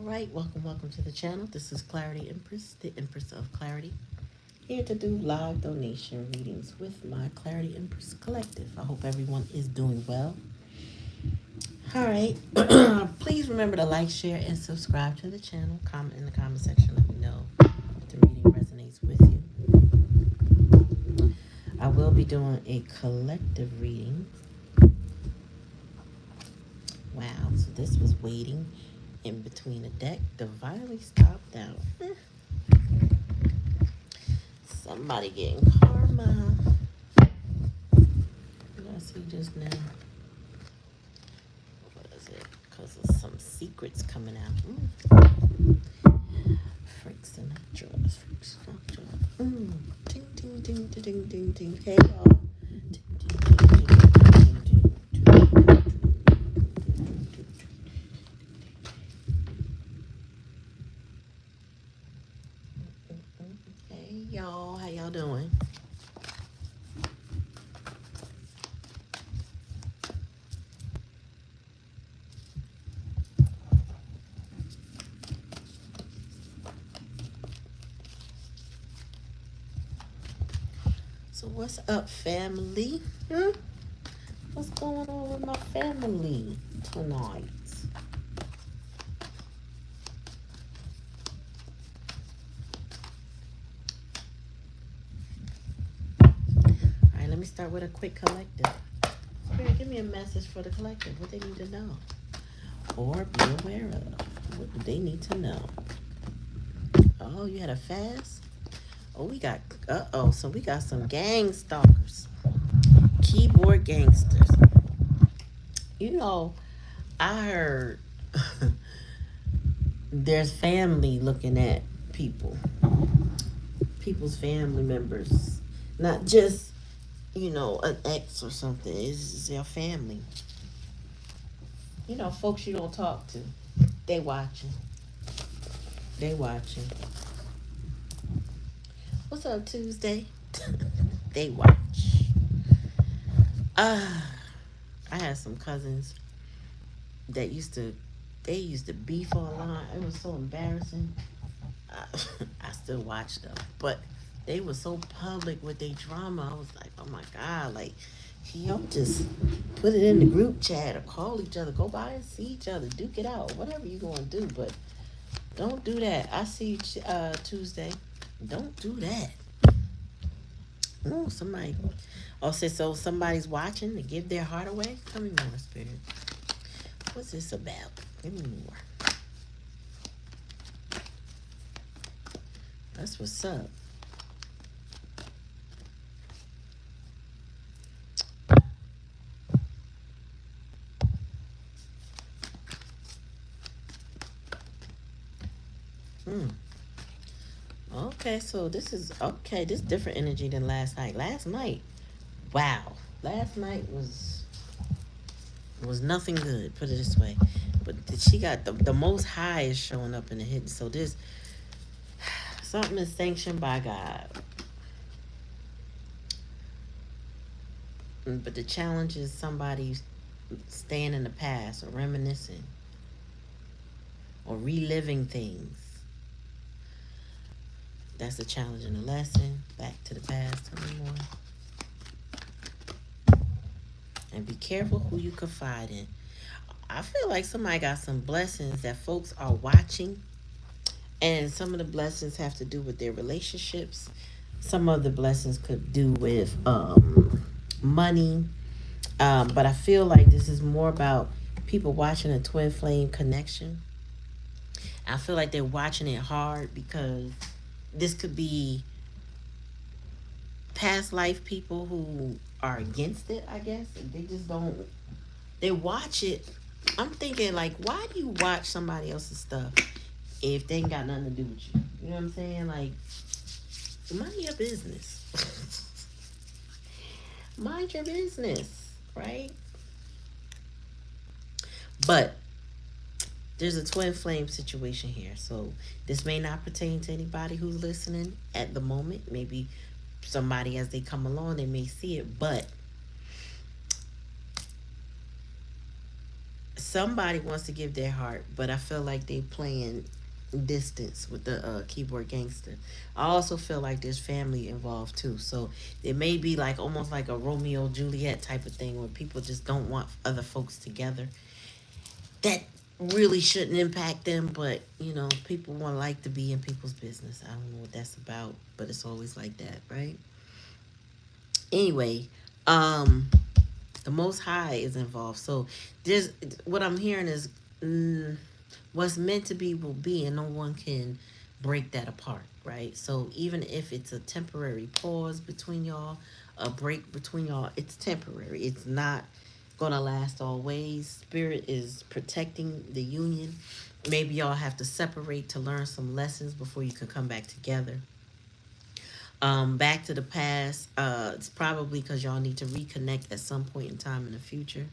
Alright, welcome to the channel. This is Clarity Empress, the Empress of Clarity. Here to do live donation readings with my Clarity Empress Collective. I hope everyone is doing well. Alright, please remember to like, share, and subscribe to the channel. Comment in the comment section. Let me know if the reading resonates with you. I will be doing a collective reading. Wow, so this was waiting in between a deck, divinely stopped out. Somebody getting karma. What did I see just now? What is it? Because of some secrets coming out. Freaks and Sinatra. Freaks and Ting, ting, ting, ting, ting, ting. Hey, y'all. Ting, ting, ting, ting, ting, ting, ting. Hey y'all, how y'all doing? So what's up, family? What's going on with my family tonight? Let me start with a quick collective. Spirit, give me a message for the collective. What they need to know. Or be aware of. What do they need to know? Oh, you had a fast? Oh, we got, so we got some gang stalkers. Keyboard gangsters. You know, I heard there's family looking at people. People's family members. Not just an ex or something. It's their family. Folks you don't talk to. They watching. What's up, Tuesday? They watch. I had some cousins that used to beef online. It was so embarrassing. I still watch them, but they were so public with their drama. I was like, oh my God, like, y'all just put it in the group chat or call each other, go by and see each other, duke it out, whatever you're going to do, but don't do that. I see you Tuesday. Don't do that. Oh, somebody. So somebody's watching to give their heart away? Tell me more, Spirit. What's this about? Give me more. That's what's up. Okay, so this is this different energy than last night. Last night, wow. Last night was nothing good, put it this way. But she got the most high is showing up in the hidden. So this something is sanctioned by God. But the challenge is somebody staying in the past or reminiscing or reliving things. That's a challenge and a lesson. Back to the past. Tell me more. And be careful who you confide in. I feel like somebody got some blessings that folks are watching. And some of the blessings have to do with their relationships. Some of the blessings could do with money. But I feel like this is more about people watching a twin flame connection. I feel like they're watching it hard because this could be past life people who are against it, I guess. They just don't, they watch it. I'm thinking, like, why do you watch somebody else's stuff if they ain't got nothing to do with you? You know what I'm saying? Like, mind your business. Mind your business, right? But there's a twin flame situation here. So this may not pertain to anybody who's listening at the moment. Maybe somebody, as they come along, they may see it. But somebody wants to give their heart, but I feel like they playing distance with the keyboard gangster. I also feel like there's family involved too. So it may be like almost like a Romeo Juliet type of thing where people just don't want other folks together. That really shouldn't impact them, but you know, people want like to be in people's business. I don't know what that's about, but it's always like that, right? Anyway, um the most high is involved. So there's what I'm hearing is mm, what's meant to be will be, and no one can break that apart, right? So even if it's a temporary pause between y'all, a break between y'all, it's temporary. It's not gonna last always. Spirit is protecting the union. Maybe y'all have to separate to learn some lessons before you can come back together. Back to the past. It's probably because y'all need to reconnect at some point in time in the future.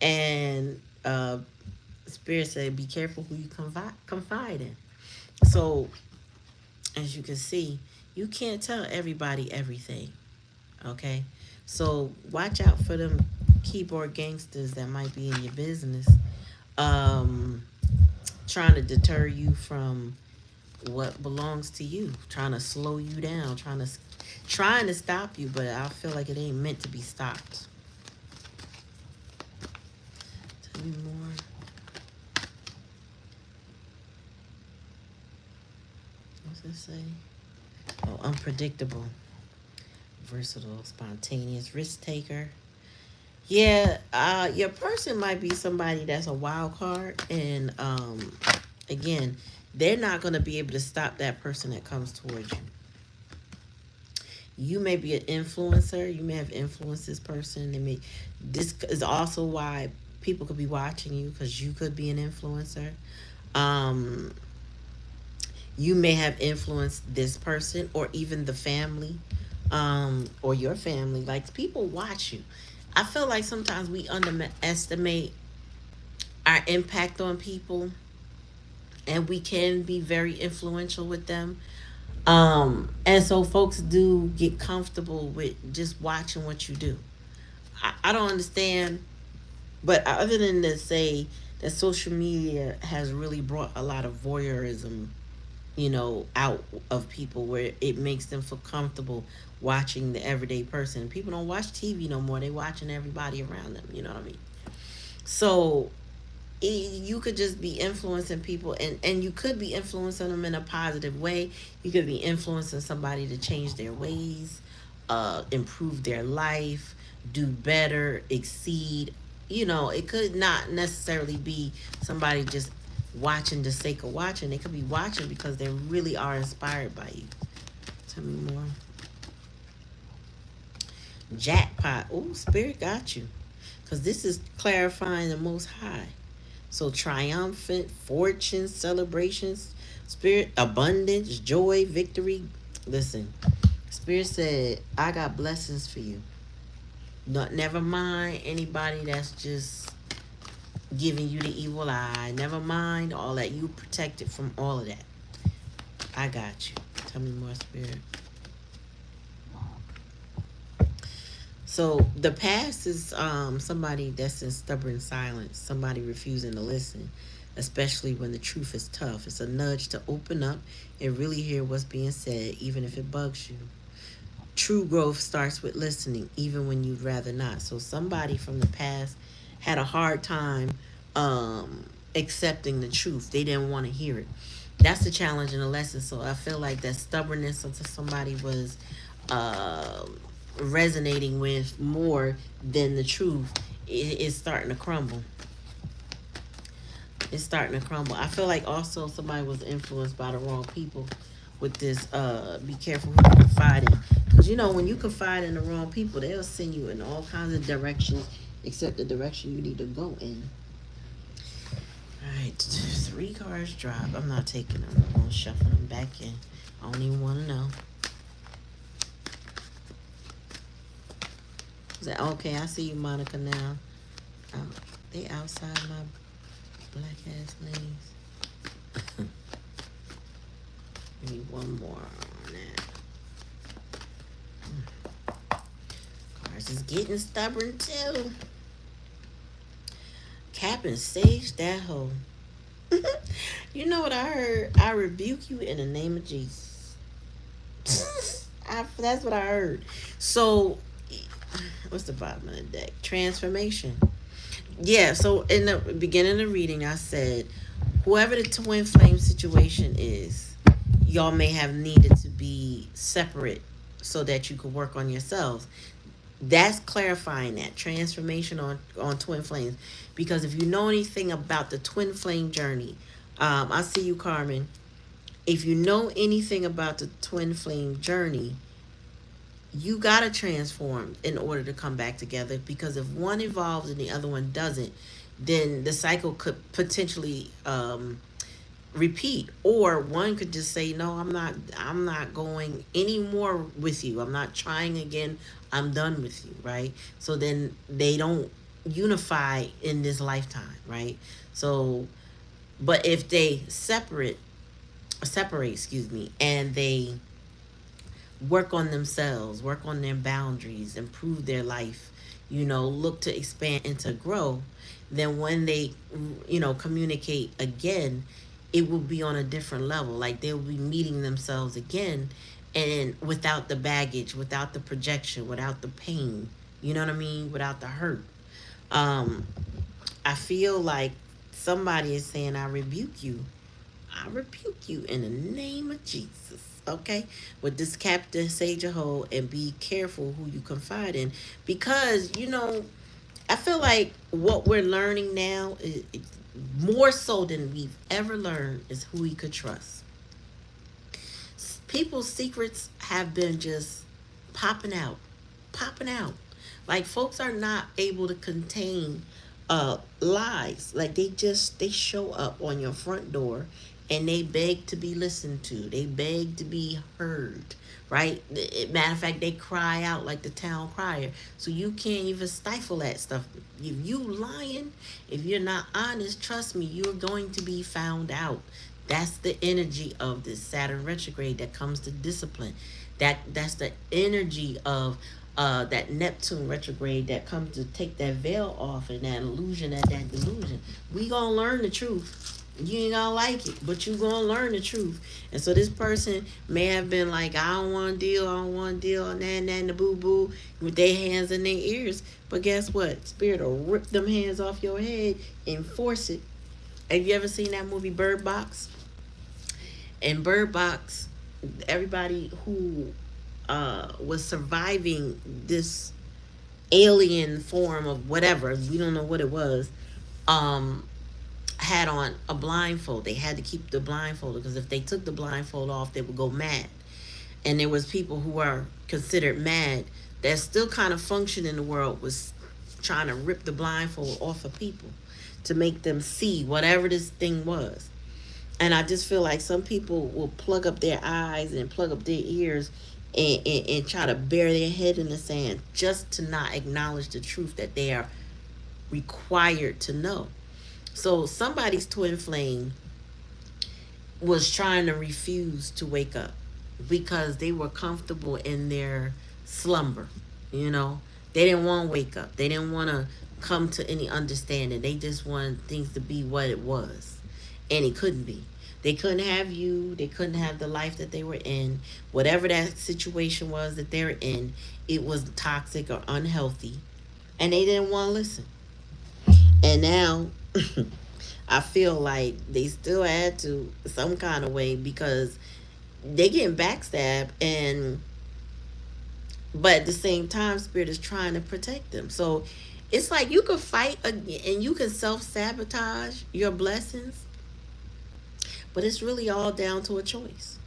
And Spirit said, be careful who you confide in. So, as you can see, you can't tell everybody everything. Okay, so watch out for them keyboard gangsters that might be in your business, um, trying to deter you from what belongs to you, trying to slow you down, trying to stop you, but I feel like it ain't meant to be stopped. Tell me more. What's it say? Oh, unpredictable, versatile, spontaneous, risk taker. Yeah, your person might be somebody that's a wild card, and again, they're not gonna be able to stop that person that comes towards you. You may be an influencer. You may have influenced this person. This is also why people could be watching you because you could be an influencer. Um, you may have influenced this person or even the family, or your family. Like people watch you. I feel like sometimes we underestimate our impact on people, and we can be very influential with them. And so folks do get comfortable with just watching what you do. I don't understand, but other than to say that social media has really brought a lot of voyeurism, out of people where it makes them feel comfortable watching the everyday person. People don't watch TV no more. They watching everybody around them. You know what I mean? So you could just be influencing people, and you could be influencing them in a positive way. You could be influencing somebody to change their ways, improve their life, do better, exceed. It could not necessarily be somebody just watching the sake of watching. They could be watching because they really are inspired by you. Tell me more. Jackpot. Oh, spirit got you, because this is clarifying the most high. So triumphant, fortune, celebrations, spirit, abundance, joy, victory. Listen, spirit said, I got blessings for you. Not, never mind anybody that's just giving you the evil eye. Never mind all that. You protected from all of that. I got you. Tell me more, spirit. So the past is somebody that's in stubborn silence, somebody refusing to listen, especially when the truth is tough. It's a nudge to open up and really hear what's being said, even if it bugs you. True growth starts with listening, even when you'd rather not. So somebody from the past had a hard time accepting the truth. They didn't want to hear it. That's the challenge in the lesson. So I feel like that stubbornness until somebody was uh, resonating with more than the truth is starting to crumble. It's starting to crumble. I feel like also somebody was influenced by the wrong people with this be careful who you confide in. Because when you confide in the wrong people, they'll send you in all kinds of directions except the direction you need to go in. Alright, 3 cards drop. I'm not taking them. I'm gonna shuffle them back in. I don't even want to know. Is that okay? I see you, Monica, now. Oh, they outside my black ass lanes. Give me one more on that. Cars is getting stubborn too. happened? Sage that hoe. You know what I heard? I rebuke you in the name of Jesus. That's what I heard. So, what's the bottom of the deck? Transformation. Yeah, so in the beginning of the reading, I said, whoever the twin flame situation is, y'all may have needed to be separate so that you could work on yourselves. That's clarifying that transformation on twin flames. Because if you know anything about the twin flame journey, I see you, Carmen. If you know anything about the twin flame journey, you gotta transform in order to come back together, because if one evolves and the other one doesn't, then the cycle could potentially repeat, or one could just say, no, I'm not going anymore with you, I'm not trying again, I'm done with you, right? So then they don't unify in this lifetime, right? So, but if they separate, excuse me, and they work on themselves, work on their boundaries, improve their life, look to expand and to grow, then when they, communicate again, it will be on a different level. Like they will be meeting themselves again, and without the baggage, without the projection, without the pain, you know what I mean? Without the hurt. Um, I feel like somebody is saying, I rebuke you. I rebuke you in the name of Jesus. Okay, with this captain sage a hole, and be careful who you confide in, because I feel like what we're learning now is more so than we've ever learned is who we could trust. People's secrets have been just popping out, popping out. Like folks are not able to contain lies. Like they show up on your front door and they beg to be listened to. They beg to be heard, right? Matter of fact, they cry out like the town crier. So you can't even stifle that stuff. If you lying, if you're not honest, trust me, you're going to be found out. That's the energy of this Saturn retrograde that comes to discipline. That's the energy of that Neptune retrograde that comes to take that veil off and that illusion, that delusion. We gonna learn the truth. You ain't gonna like it, but you gonna learn the truth. And so this person may have been like, I don't want to deal, and the boo boo, with their hands in their ears. But guess what? Spirit will rip them hands off your head and force it. Have you ever seen that movie Bird Box? In Bird Box, everybody who was surviving this alien form of whatever, we don't know what it was, had on a blindfold. They had to keep the blindfold, because if they took the blindfold off, they would go mad. And there was people who are considered mad that still kind of function in the world, was trying to rip the blindfold off of people to make them see whatever this thing was. And I just feel like some people will plug up their eyes and plug up their ears and try to bury their head in the sand just to not acknowledge the truth that they are required to know. So somebody's twin flame was trying to refuse to wake up because they were comfortable in their slumber. They didn't want to wake up. They didn't want to come to any understanding. They just wanted things to be what it was, and it couldn't be. They couldn't have you. They couldn't have the life that they were in. Whatever that situation was that they were in, it was toxic or unhealthy, and they didn't want to listen. And now I feel like they still had to some kind of way, because they getting backstabbed, but at the same time, Spirit is trying to protect them. So it's like you could fight and you can self-sabotage your blessings, but it's really all down to a choice.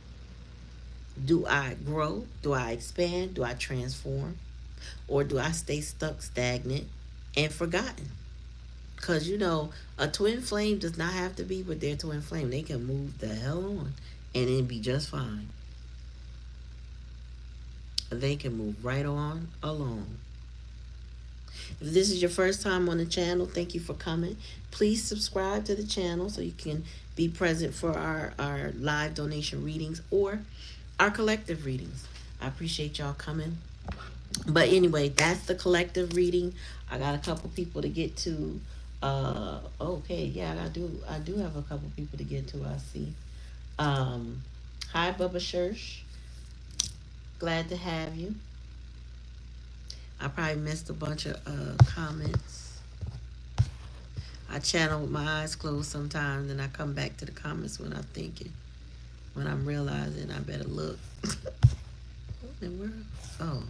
Do I grow? Do I expand? Do I transform? Or do I stay stuck, stagnant, and forgotten? Because, a twin flame does not have to be with their twin flame. They can move the hell on and it'd be just fine. They can move right on along. If this is your first time on the channel, thank you for coming. Please subscribe to the channel so you can be present for our live donation readings or our collective readings. I appreciate y'all coming. But anyway, that's the collective reading. I got a couple people to get to Okay, yeah, I do have a couple people to get to. I see. Um, Hi, Bubba Shirsh. Glad to have you. I probably missed a bunch of comments. I channel with my eyes closed sometimes, and I come back to the comments when I'm thinking, when I'm realizing I better look. What in the world? Oh,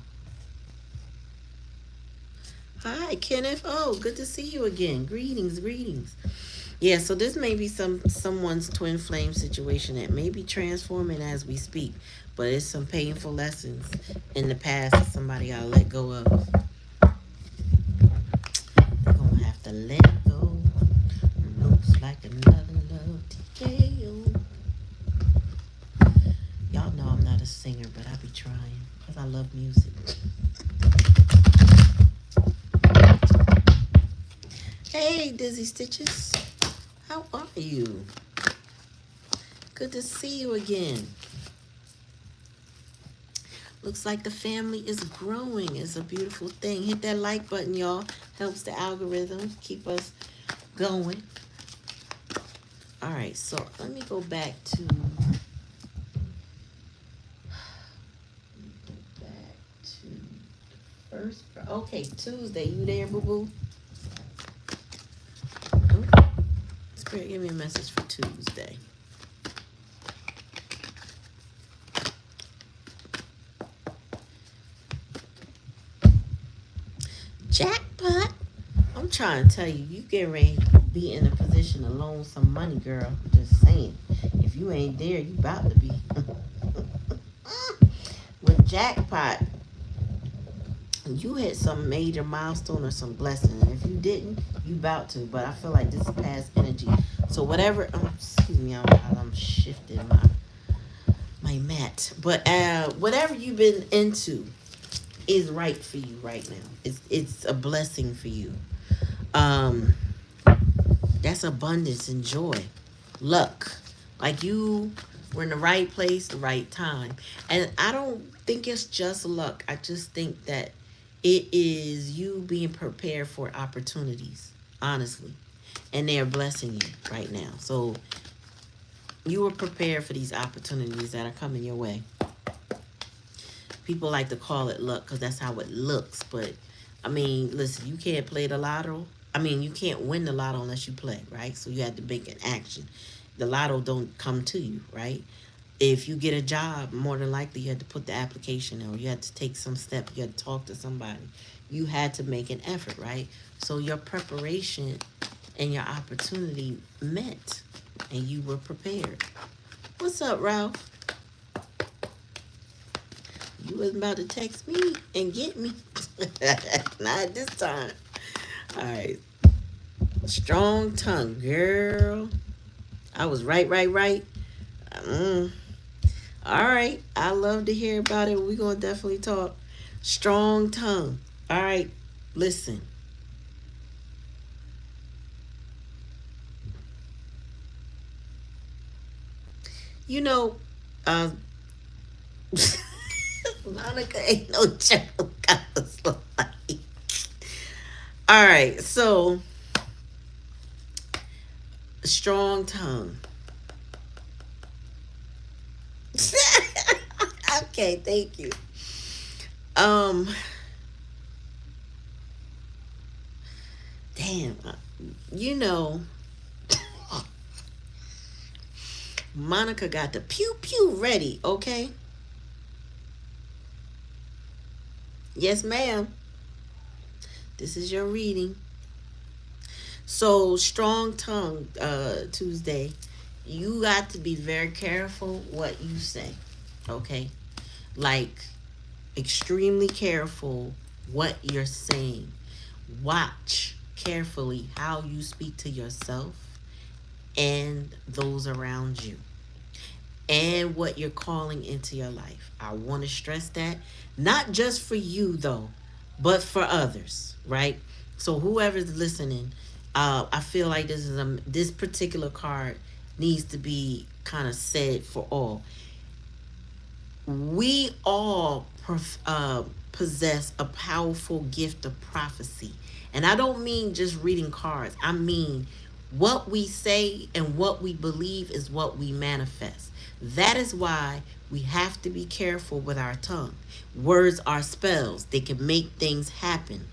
hi, Kenneth. Oh, good to see you again. Greetings, greetings. Yeah, so this may be someone's twin flame situation that may be transforming as we speak, but it's some painful lessons in the past that somebody gotta let go of. They're gonna have to let go. Looks like another love TKO. Y'all know I'm not a singer, but I be trying because I love music. Hey, Dizzy Stitches. How are you? Good to see you again. Looks like the family is growing. It's a beautiful thing. Hit that like button, y'all. Helps the algorithm keep us going. All right, so let me go back to first. Okay, Tuesday. You there, boo boo? Oh, Spirit, give me a message for Tuesday. Jackpot. I'm trying to tell you, you get ready to be in a position to loan some money, girl. Just saying. If you ain't there, you about to be. With jackpot, you hit some major milestone or some blessing. And if you didn't, you about to. But I feel like this is past energy. So whatever, excuse me, I'm shifting my mat. But whatever you've been into is right for you right now. It's a blessing for you. Um, that's abundance and joy, luck. Like you were in the right place, the right time. And I don't think it's just luck. I just think that it is you being prepared for opportunities, honestly. And they are blessing you right now. So you were prepared for these opportunities that are coming your way. People like to call it luck because that's how it looks. But I mean, listen, you can't play the lotto. I mean, you can't win the lotto unless you play, right? So you have to make an action. The lotto don't come to you, right? If you get a job, more than likely you had to put the application in, or you had to take some step, you had to talk to somebody. You had to make an effort, right? So your preparation and your opportunity met, and you were prepared. What's up, Ralph? You wasn't about to text me and get me. Not this time. All right. Strong tongue, girl. I was right. Mm. All right. I love to hear about it. We're going to definitely talk. Strong tongue. All right. Listen. You know, uh, Monica ain't no joke. I was like, all right. So, strong tongue. Okay, thank you. Um, damn, you know, Monica got the pew pew ready, okay? Yes, ma'am. This is your reading. So, strong tongue, Tuesday. You got to be very careful what you say, okay? Like, extremely careful what you're saying. Watch carefully how you speak to yourself and those around you, and what you're calling into your life. I want to stress that, not just for you though, but for others, right? So whoever's listening, I feel like this particular card needs to be kind of said for all. We all possess a powerful gift of prophecy. And I don't mean just reading cards. I mean what we say and what we believe is what we manifest. That is why we have to be careful with our tongue. Words are spells. They can make things happen.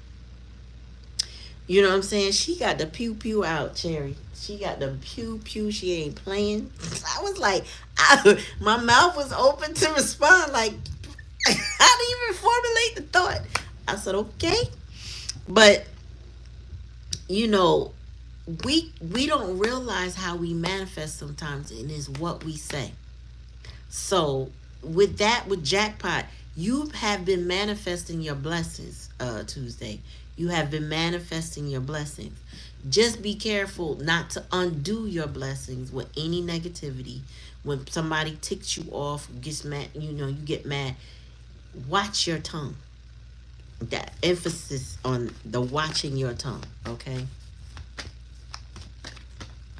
You know what I'm saying? She got the pew pew out, Cherry. She got the pew pew. She ain't playing. I was like, my mouth was open to respond. Like, I didn't even formulate the thought. I said, okay. But, you know, we don't realize how we manifest sometimes, and is what we say. So with that, with jackpot, you have been manifesting your blessings, Tuesday. You have been manifesting your blessings. Just be careful not to undo your blessings with any negativity. When somebody ticks you off, gets mad, you know, you get mad. Watch your tongue. That emphasis on the watching your tongue, okay?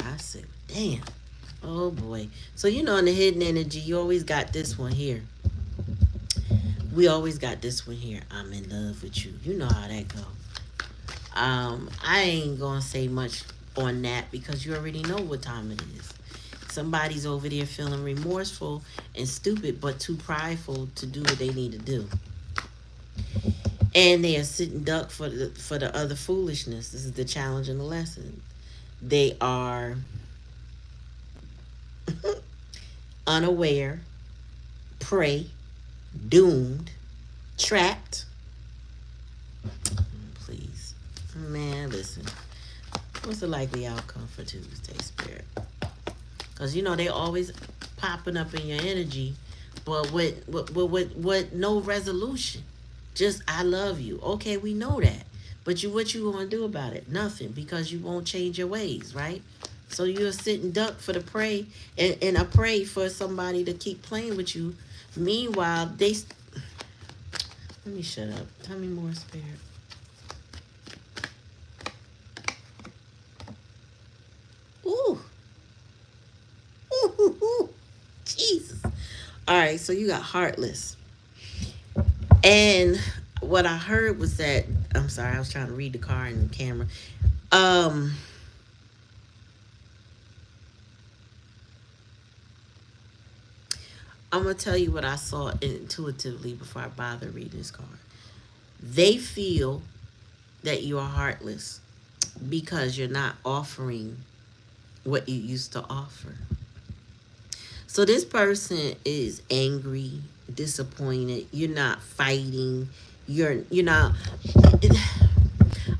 I said, damn. Oh boy. So you know, in the hidden energy, you always got this one here. We always got this one here. I'm in love with you. You know how that go. I ain't gonna say much on that because you already know what time it is. Somebody's over there feeling remorseful and stupid, but too prideful to do what they need to do. And they are sitting duck for the other foolishness. This is the challenge and the lesson. They are unaware, prey, doomed, trapped. Please. Man, listen. What's the likely outcome for Tuesday, Spirit? Because, you know, they always popping up in your energy, but with no resolution. Just, I love you. Okay, we know that. But what you gonna do about it? Nothing, because you won't change your ways, right? So you're sitting duck for the prey, and a prey for somebody to keep playing with you. Meanwhile, let me shut up. Tell me more, Spirit. Ooh. Ooh, ooh, ooh. Jesus. All right, so you got heartless. And what I heard was that, I'm sorry, I was trying to read the car and the camera. I'm going to tell you what I saw intuitively before I bother reading this card. They feel that you are heartless because you're not offering what you used to offer. So this person is angry, disappointed. You're not fighting. You're not.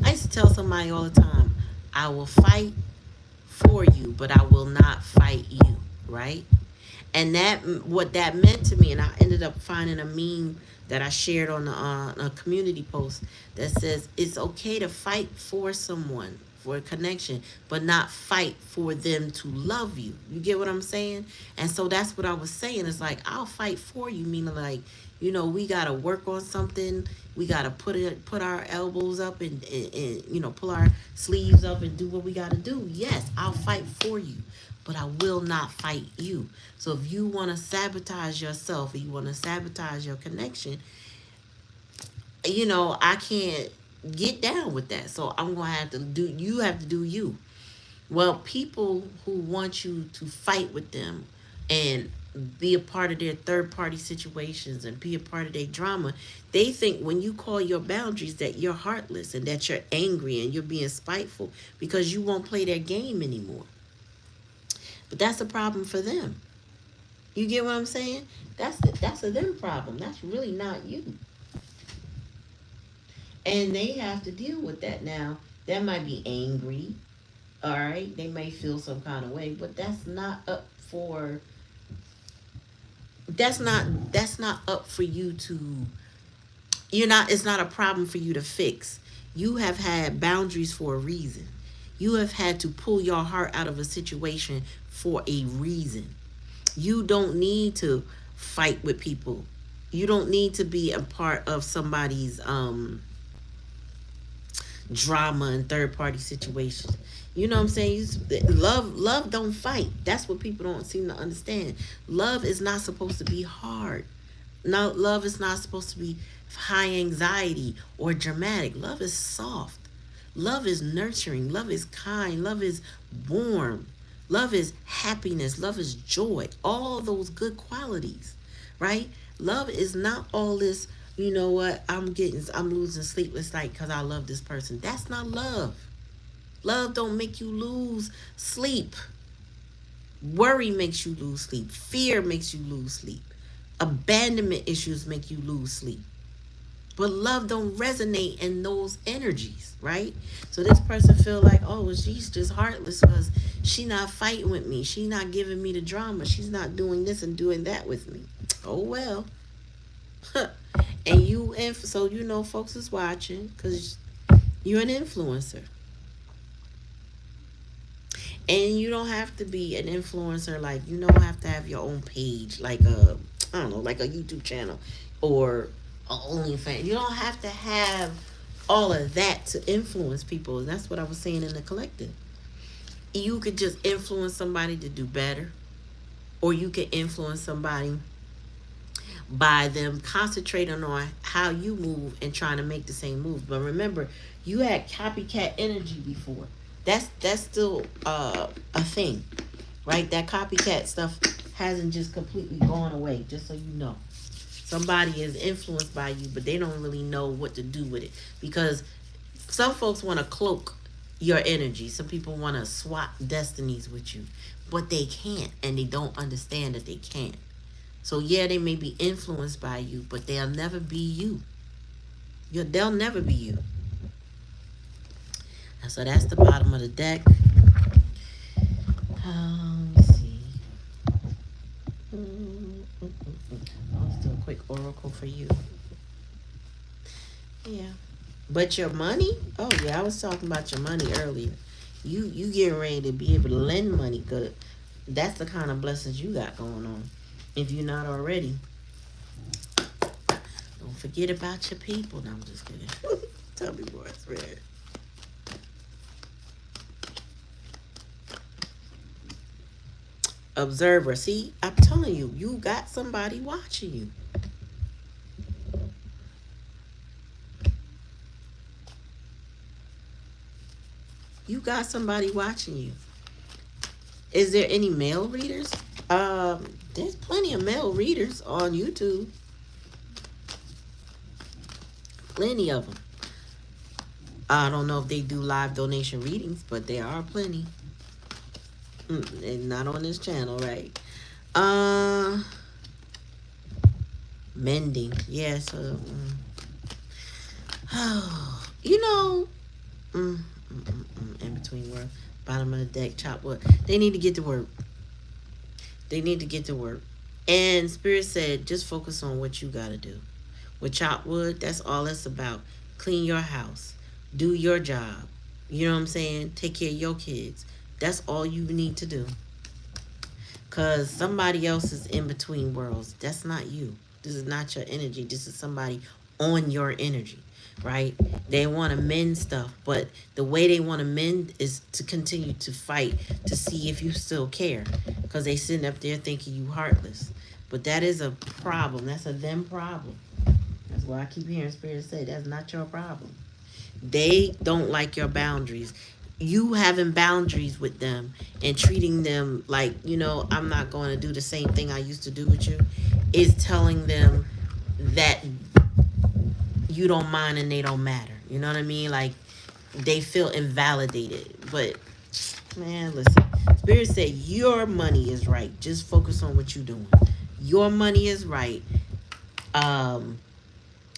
I used to tell somebody all the time, I will fight for you, but I will not fight you, right? And that, what that meant to me, and I ended up finding a meme that I shared on a community post that says it's okay to fight for someone, for a connection, but not fight for them to love you. You get what I'm saying? And so that's what I was saying. It's like, I'll fight for you, meaning like, you know, we gotta work on something. We gotta put our elbows up and you know, pull our sleeves up and do what we gotta do. Yes, I'll fight for you, but I will not fight you. So if you want to sabotage yourself, or you want to sabotage your connection, you know, I can't get down with that. So I'm going to have to do, you have to do you. Well, people who want you to fight with them and be a part of their third party situations and be a part of their drama, they think when you call your boundaries that you're heartless and that you're angry and you're being spiteful because you won't play their game anymore. But that's a problem for them. You get what I'm saying? That's a them problem. That's really not you. And they have to deal with that now. They might be angry, all right? They may feel some kind of way, but that's not up for you to, it's not a problem for you to fix. You have had boundaries for a reason. You have had to pull your heart out of a situation for a reason. You don't need to fight with people. You don't need to be a part of somebody's drama and third party situations. You know what I'm saying? Love don't fight. That's what people don't seem to understand. Love is not supposed to be hard. No, love is not supposed to be high anxiety or dramatic. Love is soft. Love is nurturing. Love is kind. Love is warm. Love is happiness. Love is joy. All those good qualities, right? Love is not all this, you know what, I'm losing sleepless night because I love this person. That's not love. Love don't make you lose sleep. Worry makes you lose sleep. Fear makes you lose sleep. Abandonment issues make you lose sleep. But love don't resonate in those energies, right? So this person feel like, oh, well, she's just heartless because she not fighting with me. She not giving me the drama. She's not doing this and doing that with me. Oh, well. So you know folks is watching because you're an influencer. And you don't have to be an influencer, like you don't have to have your own page, like I don't know, like a YouTube channel or a OnlyFans. You don't have to have all of that to influence people. And that's what I was saying in the collective. You could just influence somebody to do better, or you could influence somebody by them concentrating on how you move and trying to make the same moves. But remember, you had copycat energy before. That's still a thing, right? That copycat stuff hasn't just completely gone away, just so you know. Somebody is influenced by you, but they don't really know what to do with it, because some folks want to cloak your energy. Some people want to swap destinies with you, but they can't, and they don't understand that they can't. So yeah, they may be influenced by you, but they'll never be you. They'll never be you. And so that's the bottom of the deck. Let's see. Let's do a quick oracle for you. Yeah. But your money? Oh yeah, I was talking about your money earlier. You getting ready to be able to lend money, because that's the kind of blessings you got going on. If you're not already. Don't forget about your people. No, I'm just kidding. Tell me more, it's red. Observer. See, I'm telling you, you got somebody watching you. You got somebody watching you. Is there any male readers? There's plenty of male readers on YouTube. Plenty of them. I don't know if they do live donation readings, but there are plenty. And not on this channel, right? Mending. Yeah, so you know, in between words, bottom of the deck, chop wood. They need to get to work. They need to get to work. And Spirit said, just focus on what you gotta do. With chop wood, that's all it's about. Clean your house. Do your job. You know what I'm saying? Take care of your kids. That's all you need to do. Because somebody else is in between worlds. That's not you. This is not your energy. This is somebody on your energy, right? They want to mend stuff, but the way they want to mend is to continue to fight to see if you still care, because they sitting up there thinking you heartless. But that is a problem. That's a them problem. That's why I keep hearing Spirit say that's not your problem. They don't like your boundaries. You having boundaries with them and treating them like, I'm not going to do the same thing I used to do with you, is telling them that you don't mind and they don't matter. You know what I mean? Like, they feel invalidated. But, man, listen. Spirit said your money is right. Just focus on what you're doing. Your money is right.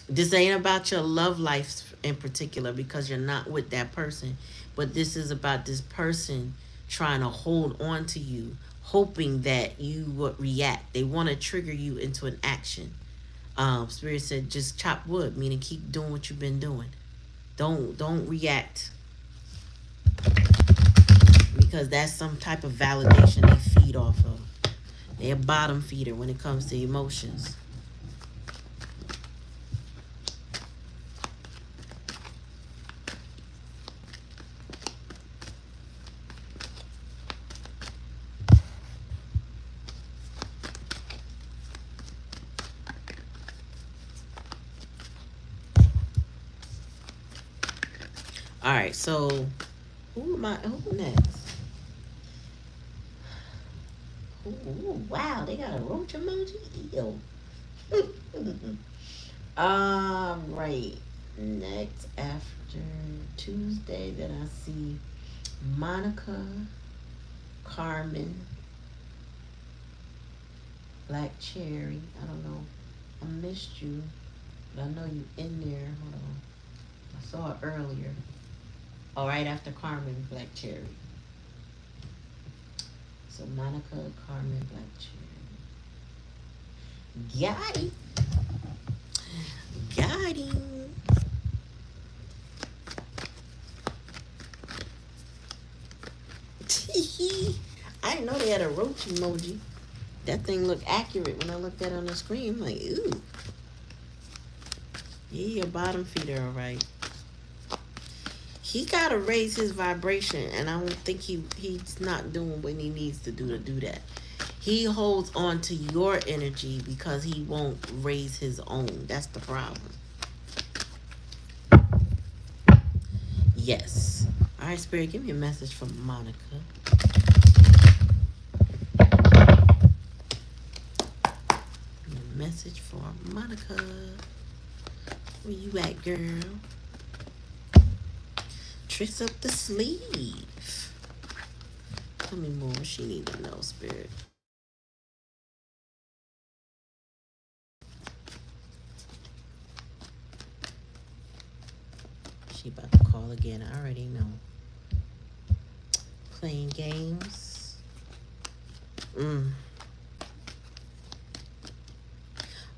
This ain't about your love life in particular, because you're not with that person. But this is about this person trying to hold on to you, hoping that you would react. They want to trigger you into an action. Spirit said just chop wood, meaning keep doing what you've been doing. Don't react, because that's some type of validation they feed off of. They're a bottom feeder when it comes to emotions. All right, so who am I? Who next? Ooh, wow, they got a roach emoji. Ew. Right. Next after Tuesday, then I see Monica, Carmen, Black Cherry. I don't know. I missed you, but I know you in there. Hold on. I saw it earlier. Oh, right after Carmen, Black Cherry. So Monica, Carmen, Black Cherry. Got it. Got him. I didn't know they had a roach emoji. That thing looked accurate when I looked at it on the screen. I'm like, ooh. Yeah, a bottom feeder, all right. He gotta raise his vibration, and I don't think he's not doing what he needs to do that. He holds on to your energy because he won't raise his own. That's the problem. Yes. All right, Spirit, give me a message from Monica. A message for Monica. Where you at, girl? Tricks up the sleeve. Tell me more. She need to know, Spirit. She about to call again. I already know. Playing games.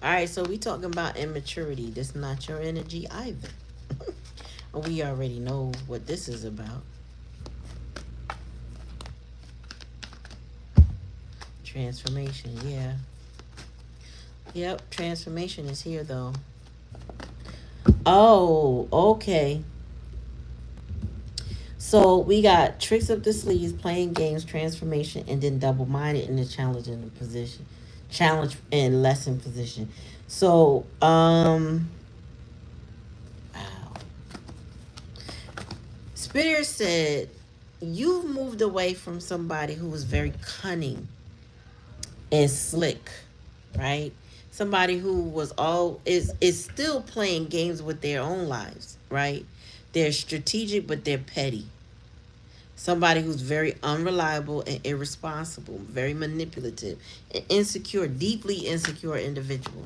Alright, so we talking about immaturity. This not your energy either. We already know what this is about. Transformation, yeah. Yep, transformation is here though. Oh, okay. So we got tricks up the sleeves, playing games, transformation, and then double-minded in the challenge in the position. Challenge and lesson position. So, wow. Spirit said, you've moved away from somebody who was very cunning and slick, right? Somebody who was all is still playing games with their own lives, right? They're strategic, but they're petty. Somebody who's very unreliable and irresponsible, very manipulative, and insecure, deeply insecure individual.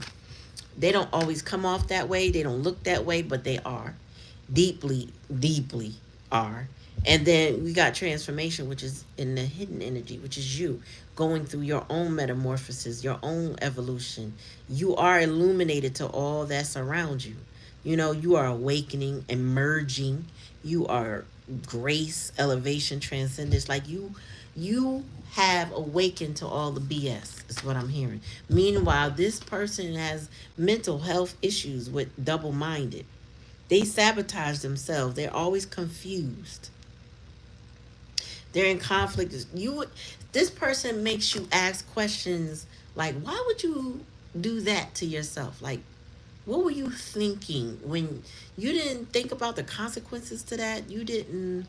They don't always come off that way. They don't look that way, but they are. Deeply, deeply are. And then we got transformation, which is in the hidden energy, which is you going through your own metamorphosis, your own evolution. You are illuminated to all that's around you. You know, you are awakening, emerging. You are grace, elevation, transcendence. Like you have awakened to all the BS, is what I'm hearing. Meanwhile, this person has mental health issues with double minded. They sabotage themselves. They're always confused. They're in conflict. This person makes you ask questions like, why would you do that to yourself? Like, what were you thinking when you didn't think about the consequences to that? You didn't,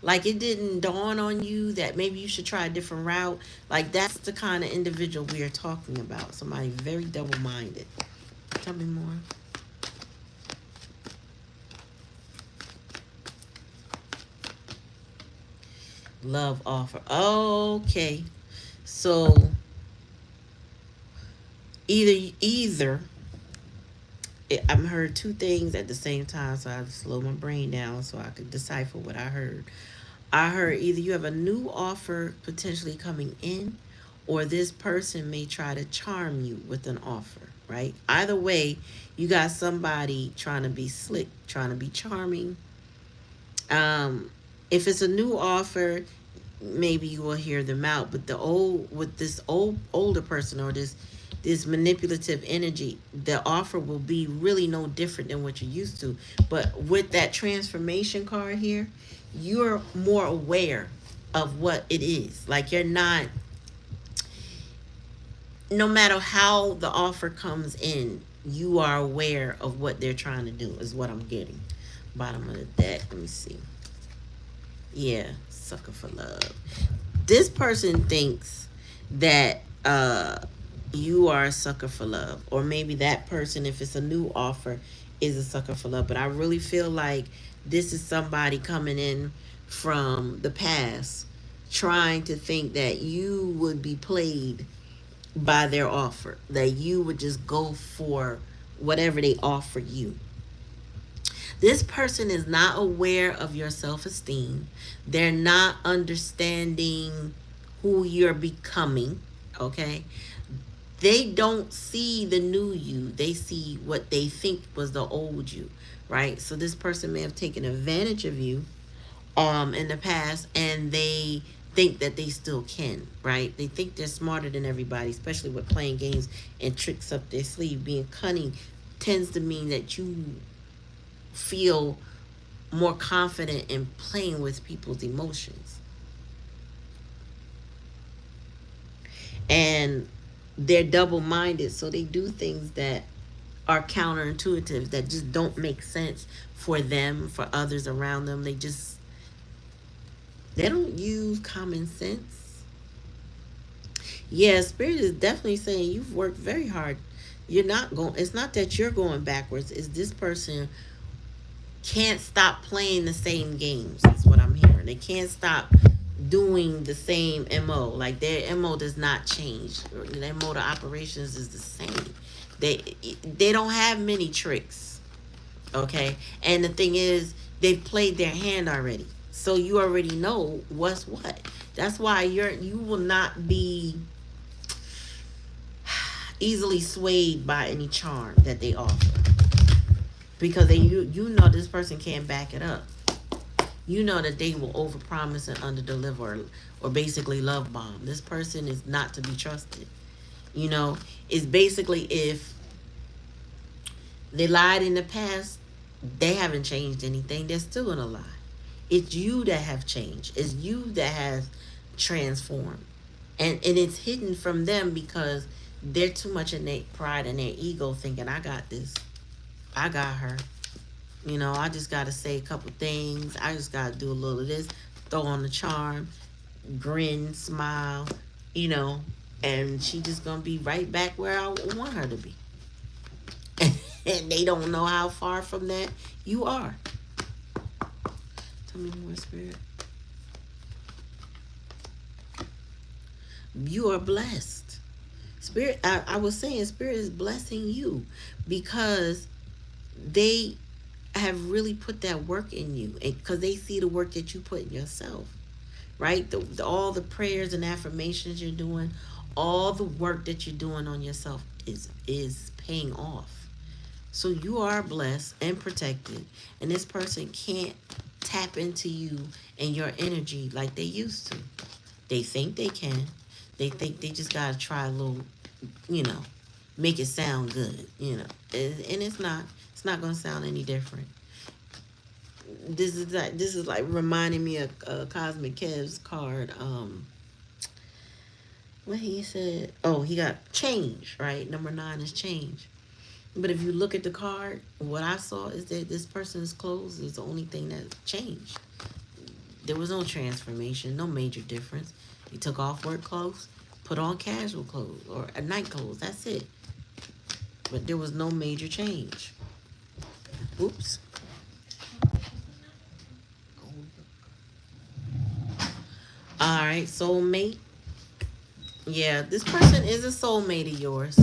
like, it didn't dawn on you that maybe you should try a different route. Like, that's the kind of individual we are talking about. Somebody very double minded. Tell me more. Love offer. Okay. So either I'm heard two things at the same time, so I had to slow my brain down so I could decipher what I heard. I heard either you have a new offer potentially coming in, or this person may try to charm you with an offer, right? Either way, you got somebody trying to be slick, trying to be charming. If it's a new offer, maybe you will hear them out. But with this older person or this manipulative energy, the offer will be really no different than what you're used to. But with that transformation card here, you're more aware of what it is. Like, you're not, no matter how the offer comes in, you are aware of what they're trying to do, is what I'm getting. Bottom of the deck. Let me see. Yeah, sucker for love. This person thinks that you are a sucker for love, or maybe that person, if it's a new offer, is a sucker for love. But I really feel like this is somebody coming in from the past trying to think that you would be played by their offer, that you would just go for whatever they offer you. This person is not aware of your self esteem. They're not understanding who you're becoming. Okay. They don't see the new you, they see what they think was the old you, right? So this person may have taken advantage of you in the past, and they think that they still can, right? They think they're smarter than everybody, especially with playing games and tricks up their sleeve. Being cunning tends to mean that you feel more confident in playing with people's emotions. And they're double minded, so they do things that are counterintuitive, that just don't make sense for them, for others around them. They don't use common sense. Yeah, spirit is definitely saying you've worked very hard. You're not going, it's not that you're going backwards, it's this person can't stop playing the same games. That's what I'm hearing. They can't stop doing the same MO. Like their MO does not change. Their mode of operations is the same. They don't have many tricks. Okay? And the thing is, they've played their hand already. So you already know what's what. That's why you will not be easily swayed by any charm that they offer. Because you know this person can't back it up. You know that they will overpromise and underdeliver, or basically love bomb. This person is not to be trusted. You know, it's basically, if they lied in the past, they haven't changed anything. They're still gonna lie. It's you that have changed. It's you that has transformed. And it's hidden from them because they're too much in their pride and their ego, thinking, I got this. I got her. You know, I just got to say a couple things. I just got to do a little of this, throw on the charm, grin, smile, you know, and she just going to be right back where I want her to be. And they don't know how far from that you are. Tell me more, Spirit. You are blessed. Spirit, I was saying, Spirit is blessing you because they have really put that work in you, because they see the work that you put in yourself, right? All the prayers and affirmations you're doing, all the work that you're doing on yourself is paying off. So you are blessed and protected, and this person can't tap into you and your energy like they used to. They think they can. They think they just gotta try a little, you know, make it sound good, you know, and it's not. It's not gonna sound any different. This is like reminding me of Cosmic Kev's card. What he said? Oh, he got change, right? Number 9 is change. But if you look at the card, what I saw is that this person's clothes is the only thing that changed. There was no transformation, no major difference. He took off work clothes, put on casual clothes or night clothes. That's it. But there was no major change. Oops. All right, soulmate. Yeah, this person is a soulmate of yours.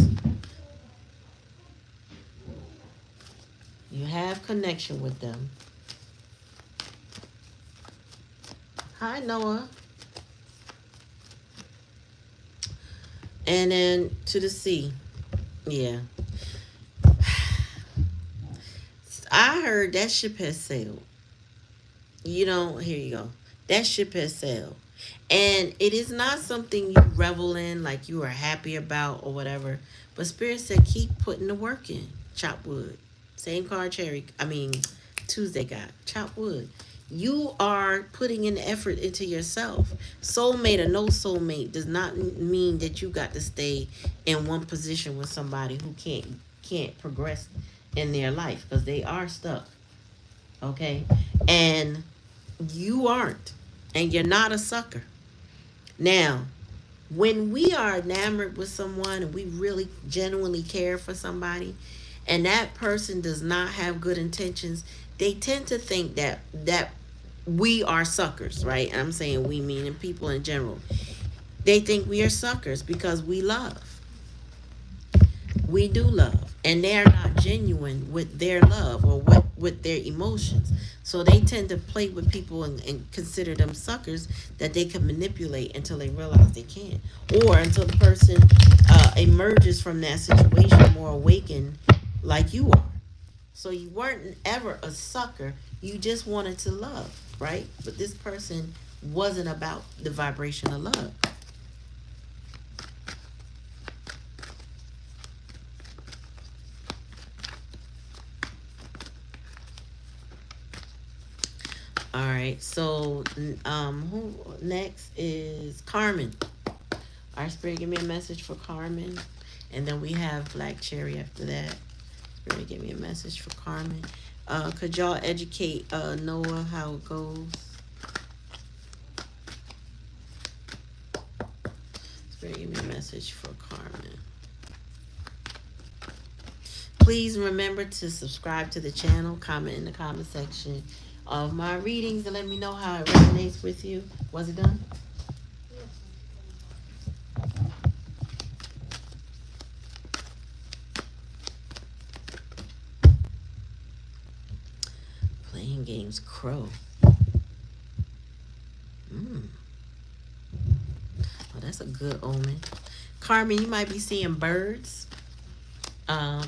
You have connection with them. Hi, Noah. And then to the sea. Yeah. I heard that ship has sailed. You know, here you go. That ship has sailed. And it is not something you revel in, like you are happy about or whatever. But Spirit said keep putting the work in. Chop wood. Same card Tuesday got. Chop wood. You are putting an effort into yourself. Soulmate or no soulmate does not mean that you got to stay in one position with somebody who can't progress in their life, because they are stuck. Okay? And you aren't. And you're not a sucker. Now, when we are enamored with someone and we really genuinely care for somebody and that person does not have good intentions, they tend to think that we are suckers, right? And I'm saying we, meaning people in general. They think we are suckers because we love. We do love, and they are not genuine with their love or with their emotions. So they tend to play with people and consider them suckers that they can manipulate until they realize they can't, or until the person emerges from that situation more awakened, like you are. So you weren't ever a sucker. You just wanted to love, right? But this person wasn't about the vibration of love. All right. So, who next is Carmen? Our spirit, give me a message for Carmen, and then we have Black Cherry after that. Spirit, give me a message for Carmen. Could y'all educate Noah how it goes? Spirit, give me a message for Carmen. Please remember to subscribe to the channel, comment in the comment section of my readings, and let me know how it resonates with you. Was it done? Playing games, crow. Mm. Oh, that's a good omen. Carmen, you might be seeing birds.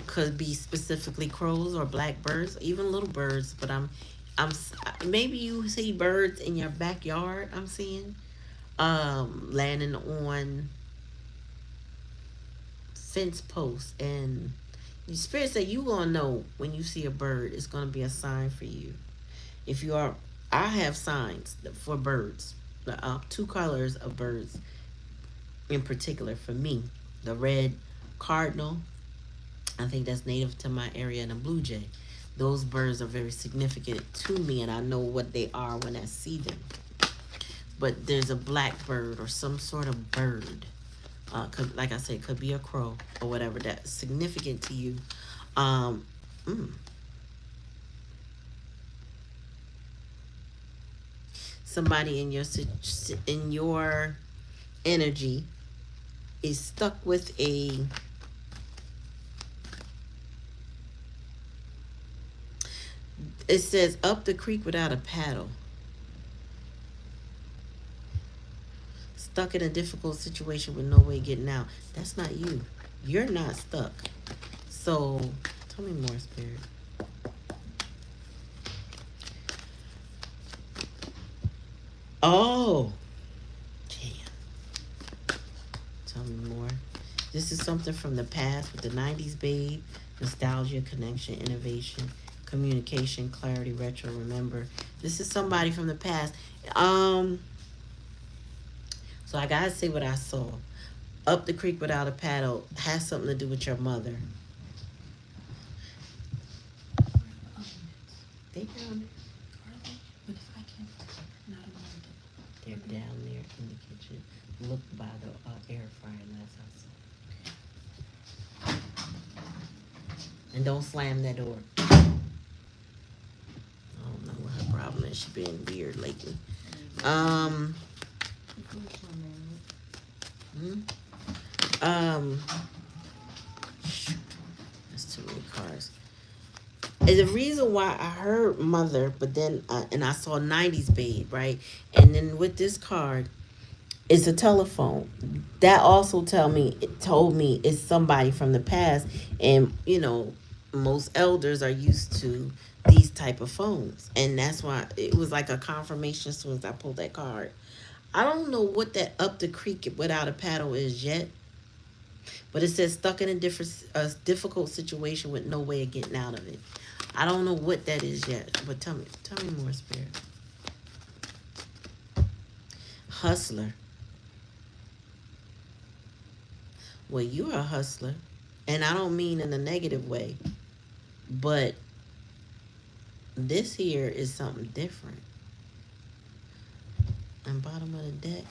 Could be specifically crows or blackbirds, even little birds. But I'm maybe you see birds in your backyard. I'm seeing landing on fence posts, and your spirit say you gonna know when you see a bird. It's gonna be a sign for you. If you are, I have signs for birds. The two colors of birds in particular for me: the red cardinal. I think that's native to my area, and a blue jay. Those birds are very significant to me, and I know what they are when I see them. But there's a blackbird or some sort of bird. Like I said, could be a crow or whatever that's significant to you. Um, mm, Somebody in your energy is stuck with a. It says up the creek without a paddle. Stuck in a difficult situation with no way getting out. That's not you. You're not stuck. So tell me more, spirit. Oh, damn. Tell me more. This is something from the past with the 90s babe. Nostalgia, connection, innovation, communication, clarity, retro, remember. This is somebody from the past. Um, so I gotta say what I saw. Up the creek without a paddle has something to do with your mother. They down there. They're down there in the kitchen. Look by the air fryer last I saw. And don't slam that door. I don't know what her problem is. She been weird lately. Um. Hmm? Um. Shoot, that's too many cars. And the reason why I heard mother, but then and I saw 90s babe, right? And then with this card, it's a telephone. That also it told me it's somebody from the past, and most elders are used to these type of phones, and that's why it was like a confirmation as soon as I pulled that card. I don't know what that up the creek without a paddle is yet, but it says stuck in a difficult situation with no way of getting out of it. I don't know what that is yet, but tell me more, spirit. Hustler. Well, you're a hustler, and I don't mean in a negative way, but This here is something different. And bottom of the deck.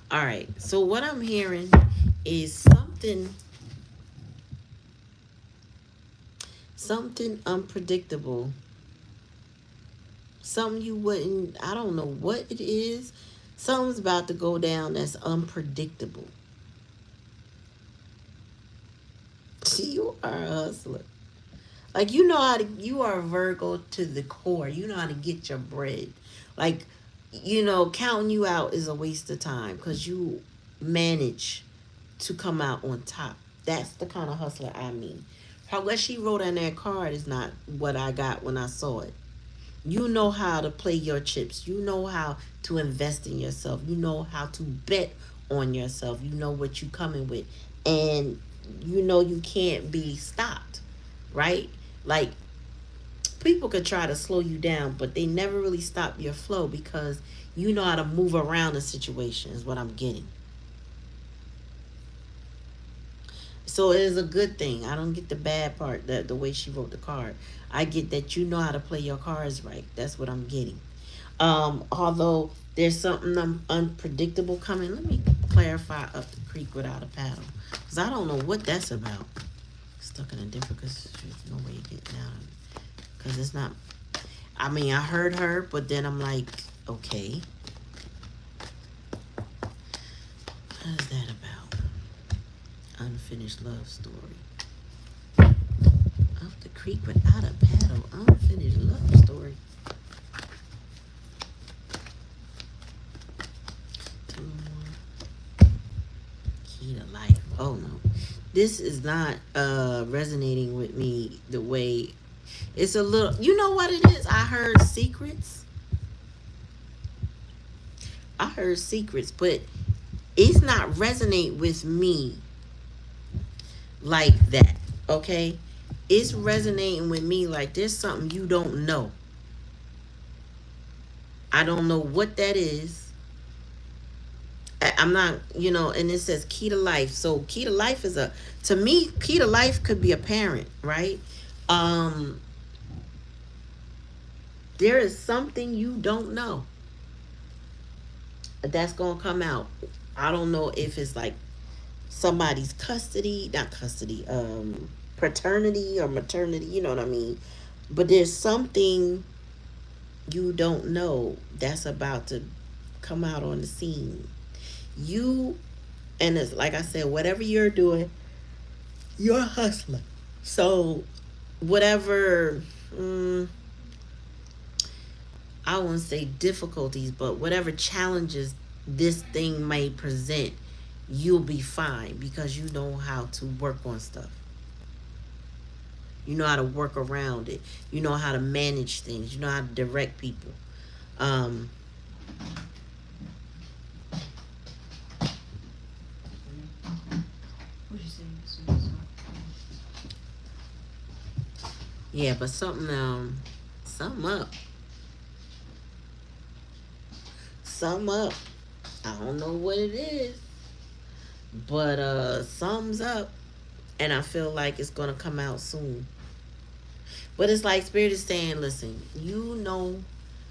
All right. So what I'm hearing is something unpredictable. Something you wouldn't, I don't know what it is. Something's about to go down that's unpredictable. You are a hustler. Like, you know how to, you are a Virgo to the core. You know how to get your bread. Like, counting you out is a waste of time because you manage to come out on top. That's the kind of hustler I mean. How what she wrote on that card is not what I got when I saw it. You know how to play your chips. You know how to invest in yourself. You know how to bet on yourself. You know what you coming with. And you know you can't be stopped, right? Like, people could try to slow you down, but they never really stop your flow because you know how to move around the situation is what I'm getting. So it is a good thing. I don't get the bad part, the way she wrote the card. I get that you know how to play your cards right. That's what I'm getting. Although there's something unpredictable coming. Let me clarify up the creek without a paddle. Because I don't know what that's about. Stuck in a different, because there's no way to get down. Because it's not, I mean, I heard her, but then I'm like, okay. What is that about? Unfinished love story. Up the creek without a paddle. Unfinished love story. Key to life. Oh no. This is not resonating with me the way it's a little, you know what it is? I heard secrets. I heard secrets, but it's not resonate with me like that. Okay? It's resonating with me like there's something you don't know. I don't know what that is. I'm not, and it says key to life. So key to life is to me, key to life could be a parent, right? There is something you don't know that's going to come out. I don't know if it's like somebody's not custody, paternity or maternity, you know what I mean? But there's something you don't know that's about to come out on the scene. And it's like I said, whatever you're doing, you're a hustler. So, whatever, I won't say difficulties, but whatever challenges this thing may present, you'll be fine because you know how to work on stuff. You know how to work around it. You know how to manage things. You know how to direct people. Um, yeah, but something up. Something up. I don't know what it is, but something's up, and I feel like it's gonna come out soon. But it's like Spirit is saying, listen, you know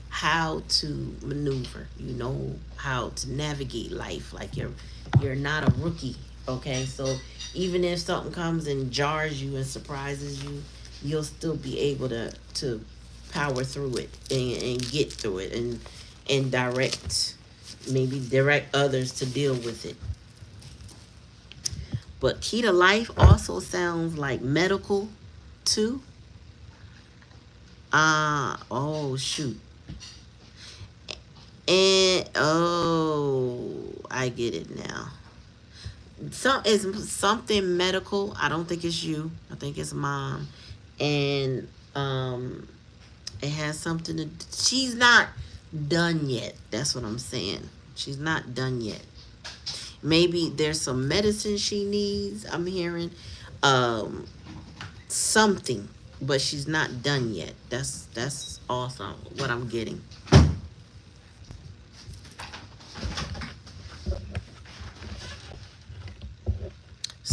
how to maneuver. You know how to navigate life. Like you're not a rookie. Okay, so even if something comes and jars you and surprises you, you'll still be able to power through it and get through it and direct others to deal with it. But key to life also sounds like medical too. Oh shoot. And I get it now. Is something medical. I don't think it's you. I think it's mom. And it has something to, she's not done yet. That's what I'm saying. She's not done yet. Maybe there's some medicine she needs. I'm hearing something, but she's not done yet. That's awesome what I'm getting.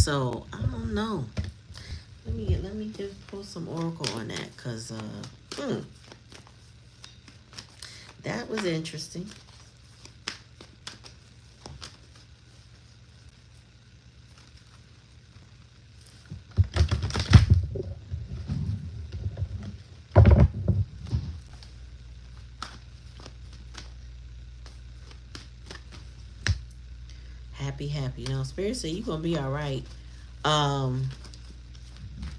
So I don't know. Let me just pull some oracle on that, cause that was interesting. Happy. You know, Spirit said you're gonna be all right. Um,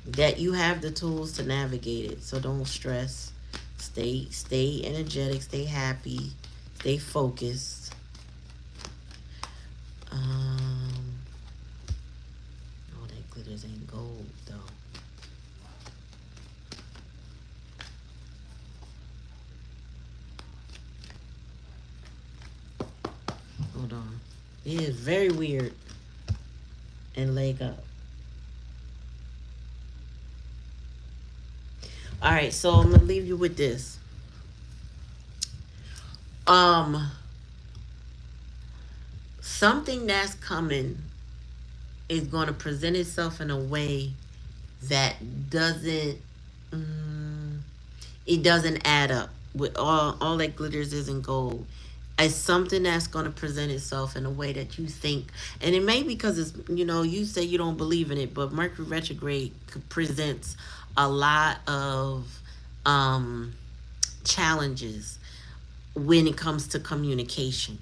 that you have the tools to navigate it. So don't stress. Stay energetic, stay happy, stay focused. All that glitters ain't gold though. Hold on. It is very weird. And leg up. All right, so I'm gonna leave you with this. Something that's coming is gonna present itself in a way that it doesn't add up. With all that glitters isn't gold. It's something that's going to present itself in a way that you think, and it may be because it's, you say you don't believe in it, but Mercury retrograde presents a lot of challenges when it comes to communication,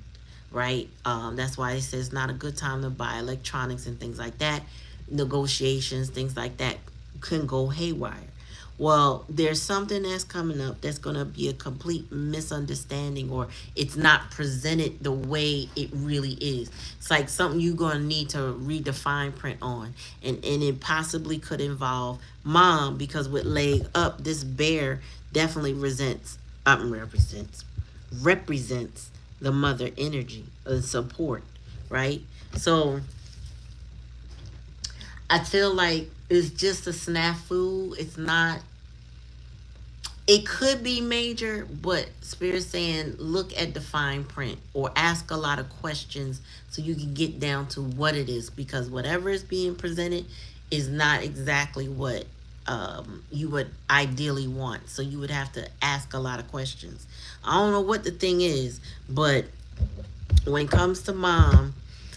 right? That's why it says not a good time to buy electronics and things like that. Negotiations, things like that can go haywire. Well, there's something that's coming up that's going to be a complete misunderstanding, or it's not presented the way it really is. It's like something you're going to need to read the fine print on. And it possibly could involve mom, because with leg up, this bear definitely represents the mother energy, the support, right? So I feel like it's just a snafu. It's not. It could be major, but Spirit's saying look at the fine print or ask a lot of questions so you can get down to what it is, because whatever is being presented is not exactly what you would ideally want. So you would have to ask a lot of questions. I don't know what the thing is, but when it comes to mom,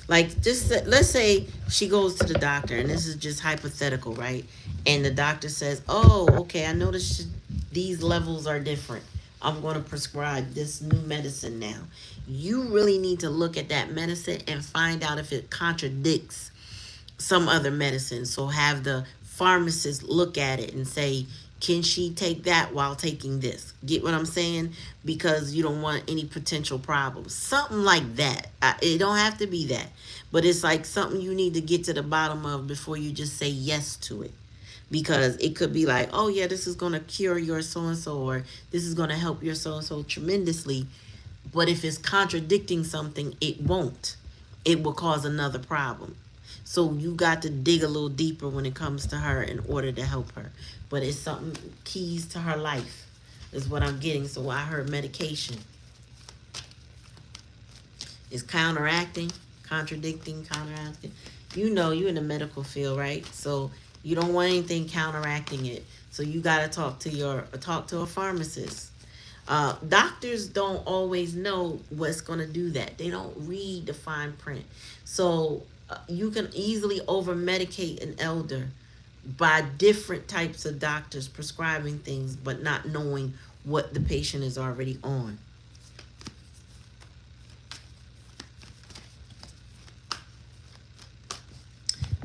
like, just let's say she goes to the doctor, and this is just hypothetical, right? And the doctor says, "Oh, okay, I noticed these levels are different. I'm going to prescribe this new medicine now." You really need to look at that medicine and find out if it contradicts some other medicine. So have the pharmacist look at it and say, can she take that while taking this? Get what I'm saying? Because you don't want any potential problems. Something like that. It don't have to be that. But it's like something you need to get to the bottom of before you just say yes to it. Because it could be like, oh yeah, this is going to cure your so-and-so, or this is going to help your so-and-so tremendously. But if it's contradicting something, it won't. It will cause another problem. So you got to dig a little deeper when it comes to her in order to help her. But it's something, keys to her life is what I'm getting. So I heard medication is counteracting, contradicting, counteracting. You in the medical field, right? So you don't want anything counteracting it. So you got to talk to a pharmacist. Doctors don't always know what's going to do that. They don't read the fine print. So you can easily over medicate an elder by different types of doctors prescribing things, but not knowing what the patient is already on.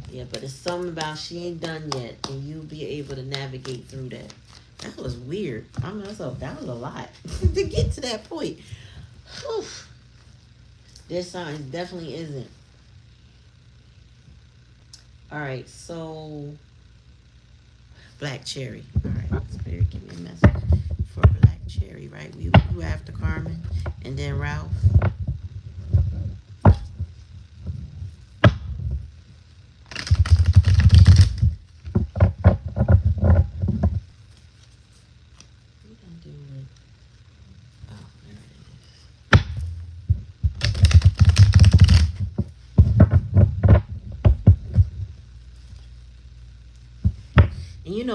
Yeah, but it's something about she ain't done yet, and you'll be able to navigate through that. That was weird. I mean, that was a lot to get to that point. Whew. This sign definitely isn't. All right, so Black Cherry. All right, Spirit, give me a message for Black Cherry, right? We after Carmen, and then Ralph.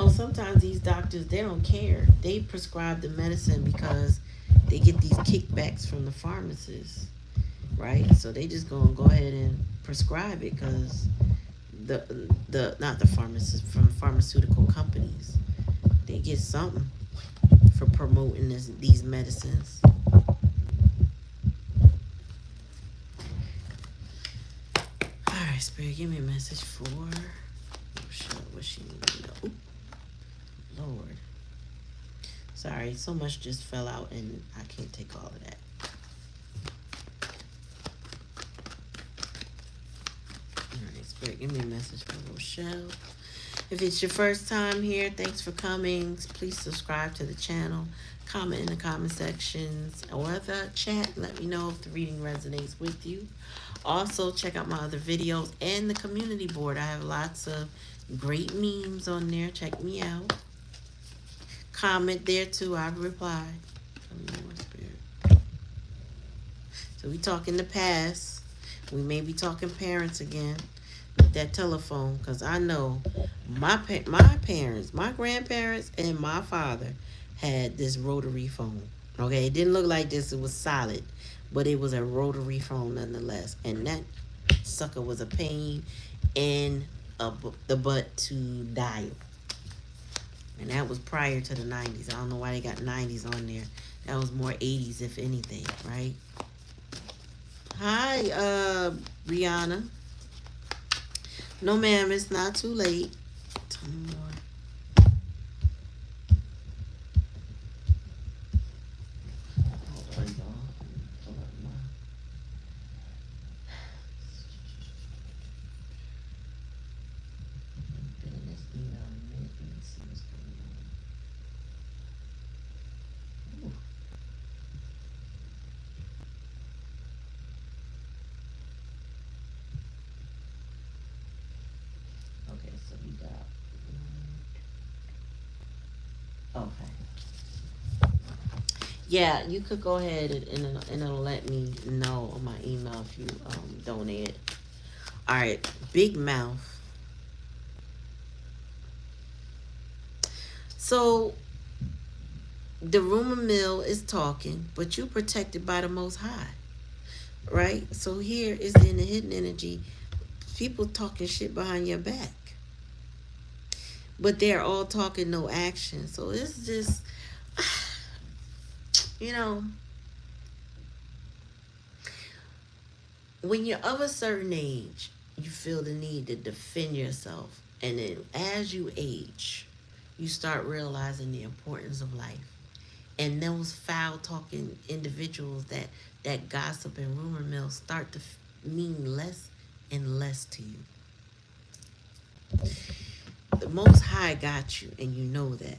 sometimes these doctors, they don't care. They prescribe the medicine because they get these kickbacks from the pharmacists, right? So they just gonna go ahead and prescribe it because the not the pharmacists, from pharmaceutical companies, they get something for promoting these medicines. All right, Spirit, give me a message for Rochelle. What she need to know? Ooh, Lord. Sorry, so much just fell out and I can't take all of that. Alright, Spirit, give me a message for Rochelle. If it's your first time here, thanks for coming. Please subscribe to the channel. Comment in the comment sections or the chat. Let me know if the reading resonates with you. Also, check out my other videos and the community board. I have lots of great memes on there. Check me out. Comment there too. I reply. So we talking the past. We may be talking parents again with that telephone, because I know my parents, my grandparents, and my father had this rotary phone. Okay, it didn't look like this. It was solid, but it was a rotary phone nonetheless. And that sucker was a pain in the butt to dial. And that was prior to the 90s. I don't know why they got 90s on there. That was more 80s, if anything, right? Hi, Brianna. No, ma'am, it's not too late. Tell me more. Okay. Yeah, you could go ahead and it'll let me know on my email if you donate it. All right, big mouth. So the rumor mill is talking, but you protected by the Most High, right? So here is in the hidden energy, people talking shit behind your back, but they're all talking, no action. So it's just, when you're of a certain age, you feel the need to defend yourself. And then as you age, you start realizing the importance of life. And those foul talking individuals that gossip and rumor mill start to mean less and less to you. The Most High got you, and you know that.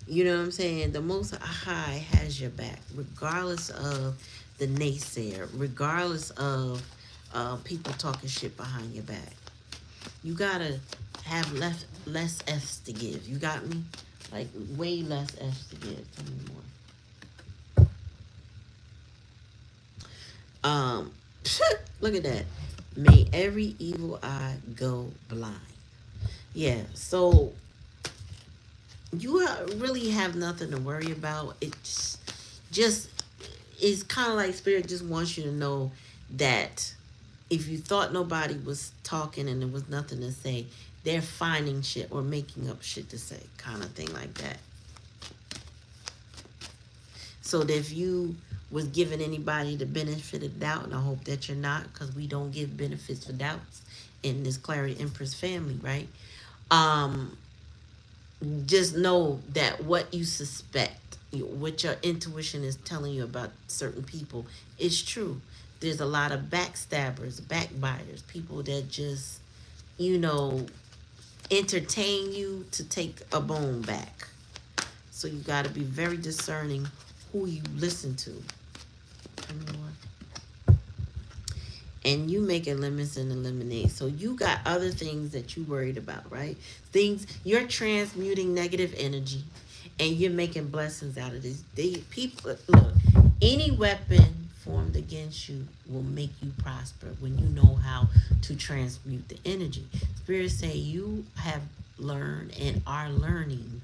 You know what I'm saying? The Most High has your back, regardless of the naysayer, regardless of people talking shit behind your back. You gotta have less F's to give. You got me? Like, way less F's to give. Tell me more. Look at that. May every evil eye go blind. Yeah, so you really have nothing to worry about. It's just, it's kind of like Spirit just wants you to know that if you thought nobody was talking and there was nothing to say, they're finding shit or making up shit to say, kind of thing like that. So that if you was giving anybody the benefit of doubt, and I hope that you're not, because we don't give benefits for doubts in this Clarity Empress family, right? Just know that what you suspect, what your intuition is telling you about certain people is true. There's a lot of backstabbers, backbiters, people that just, entertain you to take a bone back. So you got to be very discerning who you listen to. And you making lemons and lemonade. So you got other things that you worried about, right? Things, you're transmuting negative energy and you're making blessings out of this. People, look, any weapon formed against you will make you prosper when you know how to transmute the energy. Spirit say you have learned and are learning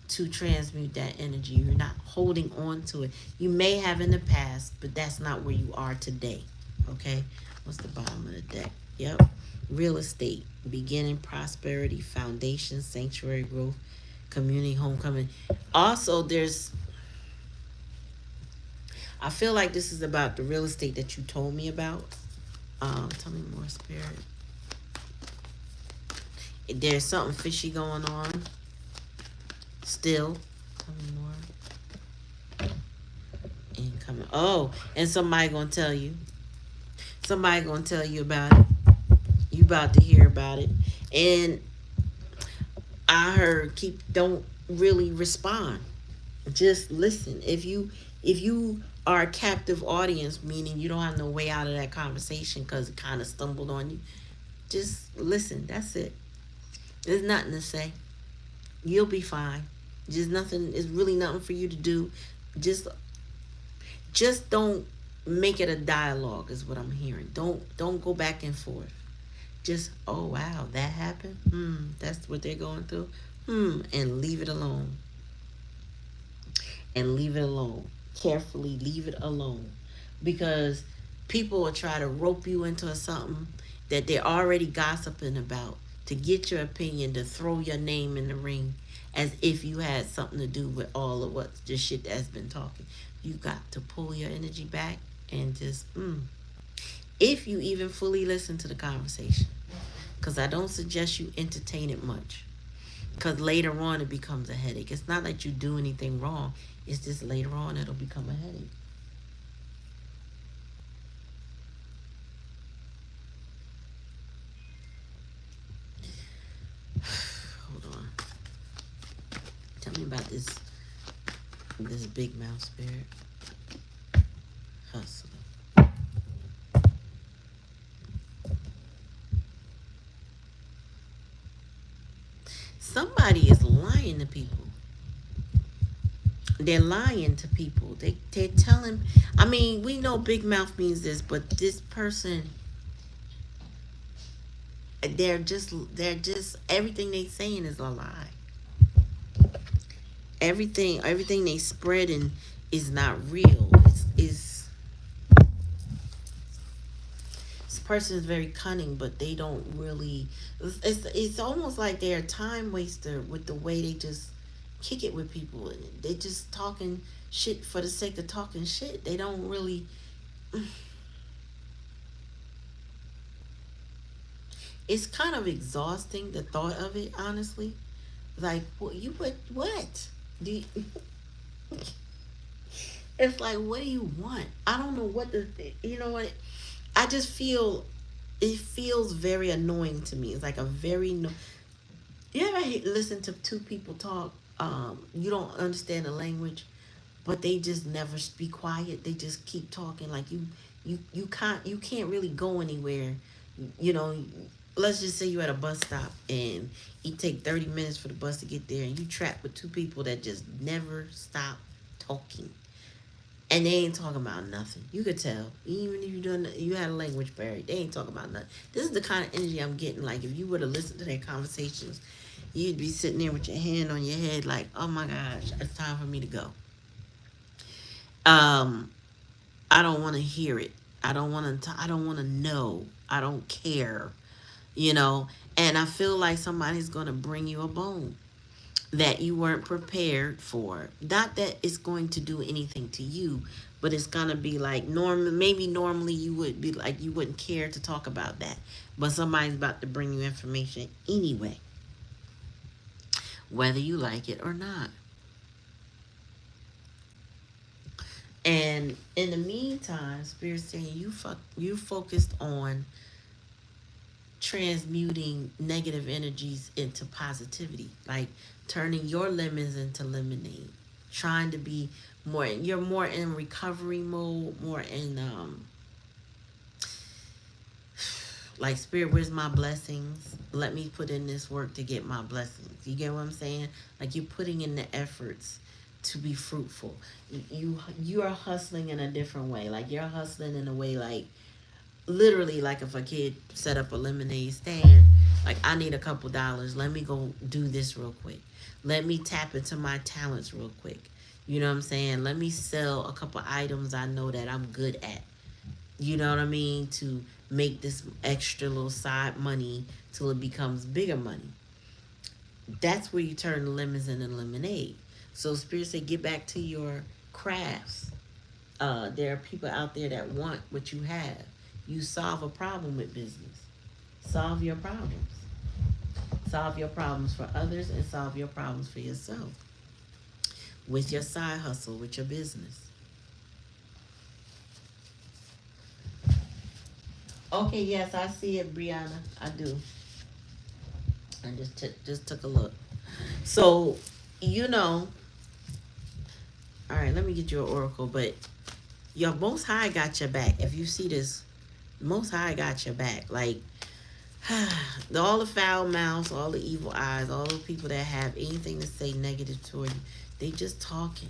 to transmute that energy. You're not holding on to it. You may have in the past, but that's not where you are today. Okay? What's the bottom of the deck? Yep. Real estate, beginning, prosperity, foundation, sanctuary, growth, community, homecoming. Also, I feel like this is about the real estate that you told me about. Tell me more, Spirit. There's something fishy going on. Still. Tell me more. Incoming. Oh, and somebody gonna tell you. Somebody gonna tell you about it. You about to hear about it. And I heard don't really respond. Just listen. If you are a captive audience, meaning you don't have no way out of that conversation because it kind of stumbled on you, just listen. That's it. There's nothing to say. You'll be fine. Just nothing. It's really nothing for you to do. Just don't make it a dialogue. Is what I'm hearing. Don't go back and forth. Just, oh wow, that happened. That's what they're going through. And leave it alone. And leave it alone. Carefully leave it alone, because people will try to rope you into something that they're already gossiping about to get your opinion, to throw your name in the ring as if you had something to do with all of what the shit that's been talking. You got to pull your energy back and just if you even fully listen to the conversation, because I don't suggest you entertain it much, because later on it becomes a headache. It's not that you do anything wrong. It's just later on it'll become a headache. Hold on. Tell me about this big mouth spirit. Hustler. Somebody is lying to people. They're lying to people. They're telling. I mean, we know big mouth means this, but this person, they're just everything they saying is a lie. Everything they spreading is not real. Is This person is very cunning, but they don't really. It's almost like they're a time waster with the way they just kick it with people. They just talking shit for the sake of talking shit. They don't really. It's kind of exhausting, the thought of it, honestly. Like, what? Do you, it's like, what do you want? I don't know what you know what? I just feel, it feels very annoying to me. It's like a very, no, you ever listen to two people talk? You don't understand the language, but they just never be quiet. They just keep talking. Like you can't really go anywhere. You know, let's just say you're at a bus stop and it take 30 minutes for the bus to get there, and you trapped with two people that just never stop talking. And they ain't talking about nothing. You could tell. Even if you had a language barrier, they ain't talking about nothing. This is the kind of energy I'm getting. Like, if you were to listen to their conversations, you'd be sitting there with your hand on your head like, oh my gosh, it's time for me to go. Um, I don't want to hear it. I don't want to know. I don't care. You know, and I feel like somebody's going to bring you a bone that you weren't prepared for. Not that it's going to do anything to you, but it's going to be like maybe normally you would be like, you wouldn't care to talk about that. But somebody's about to bring you information anyway, whether you like it or not. And in the meantime, Spirit's saying you focused on transmuting negative energies into positivity, like turning your lemons into lemonade, trying to be more, you're more in recovery mode, more in like, Spirit, where's my blessings? Let me put in this work to get my blessings. You get what I'm saying? Like, you're putting in the efforts to be fruitful. You are hustling in a different way. Like you're hustling in a way like literally like if a kid set up a lemonade stand, like I need a couple dollars. Let me go do this real quick. Let me tap into my talents real quick. You know what I'm saying? Let me sell a couple items I know that I'm good at. You know what I mean? To make this extra little side money till it becomes bigger money. That's where you turn the lemons into lemonade. So Spirit say, get back to your crafts. There are people out there that want what you have. You solve a problem with business. Solve your problems. Solve your problems for others and solve your problems for yourself. With your side hustle, with your business. Okay, yes, I see it, Brianna. I do. I just took a look. So, you know, all right, let me get you an oracle, but your Most High got your back. If you see this, Most High got your back. Like, all the foul mouths, all the evil eyes, all the people that have anything to say negative toward you, they just talking.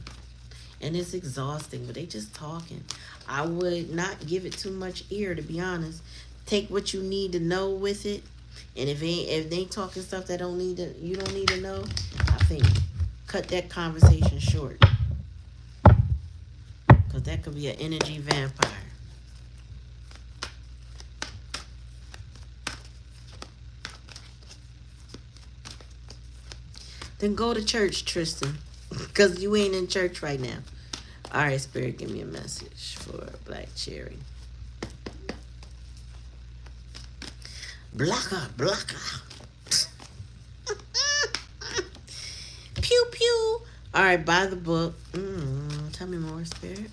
And it's exhausting, but they just talking. I would not give it too much ear, to be honest. Take what you need to know with it. And if they talking stuff that you don't need to know, I think cut that conversation short. Because that could be an energy vampire. Then go to church, Tristan. Because you ain't in church right now. All right, Spirit, give me a message for Black Cherry. Blocker. Pew, pew. All right, buy the book. Tell me more, Spirit.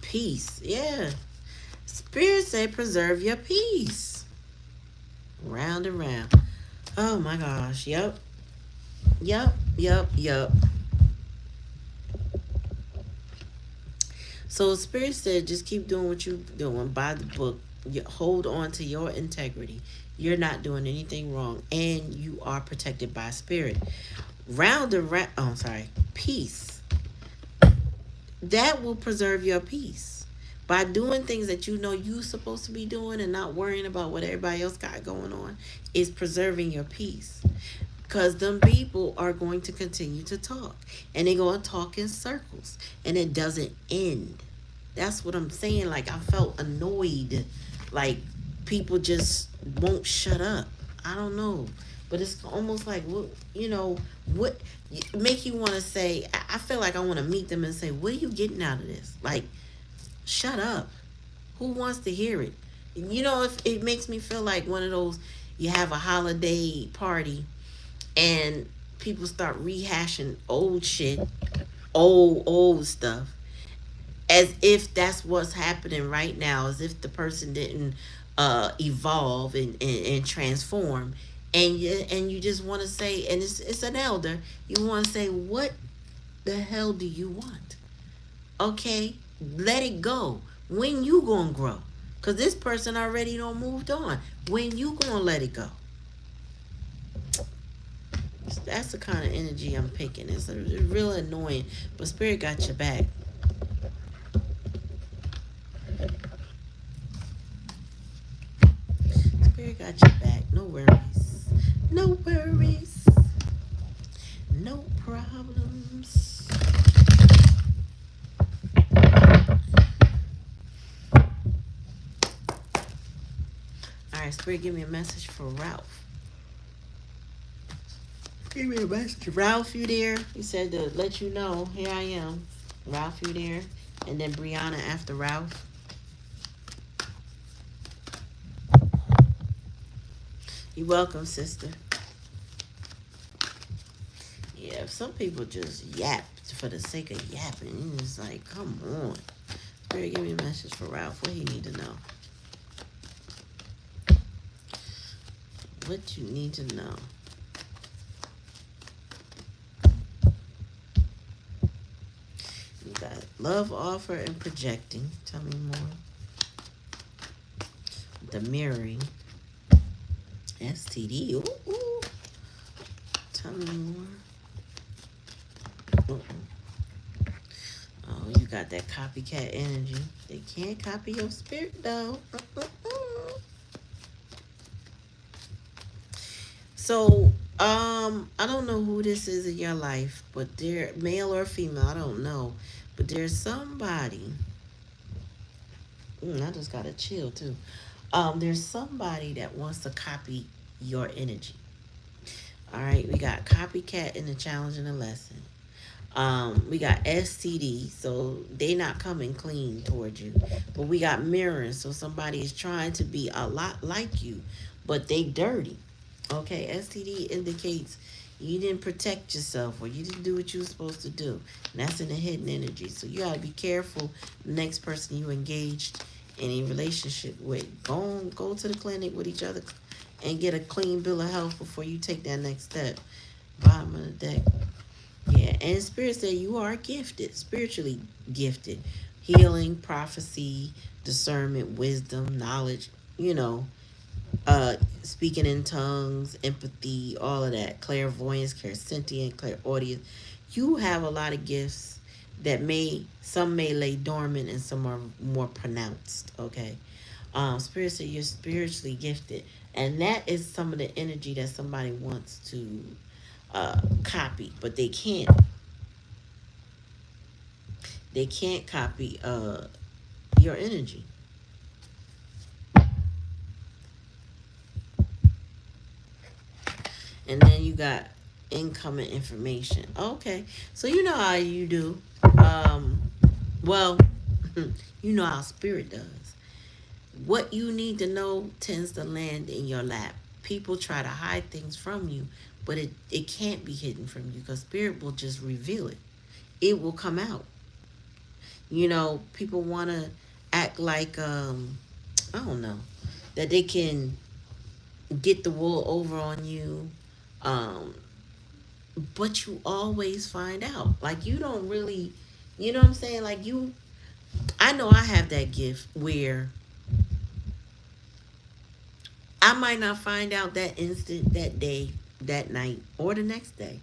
Peace. Yeah. Spirit say preserve your peace. Round and round. Oh, my gosh. Yep. So Spirit said, just keep doing what you're doing. Buy the book. Hold on to your integrity. You're not doing anything wrong, and you are protected by Spirit. Peace. That will preserve your peace by doing things that you know you're supposed to be doing and not worrying about what everybody else got going on. Is preserving your peace. Because them people are going to continue to talk. And they're going to talk in circles. And it doesn't end. That's what I'm saying. Like, I felt annoyed. Like, people just won't shut up. I don't know. But it's almost like, what make you want to say, I feel like I want to meet them and say, what are you getting out of this? Like, shut up. Who wants to hear it? It makes me feel like one of those, you have a holiday party and people start rehashing old shit, old stuff, as if that's what's happening right now, as if the person didn't evolve and transform, and you just want to say, and it's an elder, you want to say, what the hell do you want? Okay, let it go. When you gonna grow? Because this person already done moved on. When you gonna let it go? That's the kind of energy I'm picking. It's real annoying, but Spirit got your back. Spirit got your back. No worries. No worries. No problems. All right, Spirit, give me a message for Ralph. Give me a message. Ralph, you there? He said to let you know, here I am. Ralph, you there? And then Brianna after Ralph. You're welcome, sister. Yeah, some people just yap for the sake of yapping. It's like, come on. Spirit, give me a message for Ralph. What he need to know? What you need to know? You got love offer and projecting. Tell me more. The mirroring. STD. Ooh. Tell me more. Oh, you got that copycat energy. They can't copy your spirit though. So, I don't know who this is in your life, but they're male or female, I don't know. But there's somebody. I just got a chill too. There's somebody that wants to copy your energy. All right, we got copycat in the challenge and the lesson. We got STD, so they not coming clean towards you. But we got mirroring, so somebody is trying to be a lot like you, but they dirty. Okay, STD indicates you didn't protect yourself or you didn't do what you were supposed to do. And that's in the hidden energy. So you gotta be careful the next person you engaged in a relationship with. Go to the clinic with each other and get a clean bill of health before you take that next step. Bottom of the deck. Yeah, and Spirit said you are gifted, spiritually gifted. Healing, prophecy, discernment, wisdom, knowledge, you know, speaking in tongues, empathy, all of that, clairvoyance, clairsentient, clairaudience. You have a lot of gifts that some may lay dormant and some are more pronounced. Okay, Spirit said you're spiritually gifted, and that is some of the energy that somebody wants to copy, but they can't. They can't copy your energy. And then you got incoming information. Okay, so you know how you do. Um, well, you know how spirit does. What you need to know tends to land in your lap. People try to hide things from you, but it can't be hidden from you because spirit will just reveal it. It will come out. You know, people want to act like, I don't know, that they can get the wool over on you. Um, but you always find out. Like, you don't really, you know what I'm saying? Like, I know I have that gift where I might not find out that instant, that day, that night, or the next day.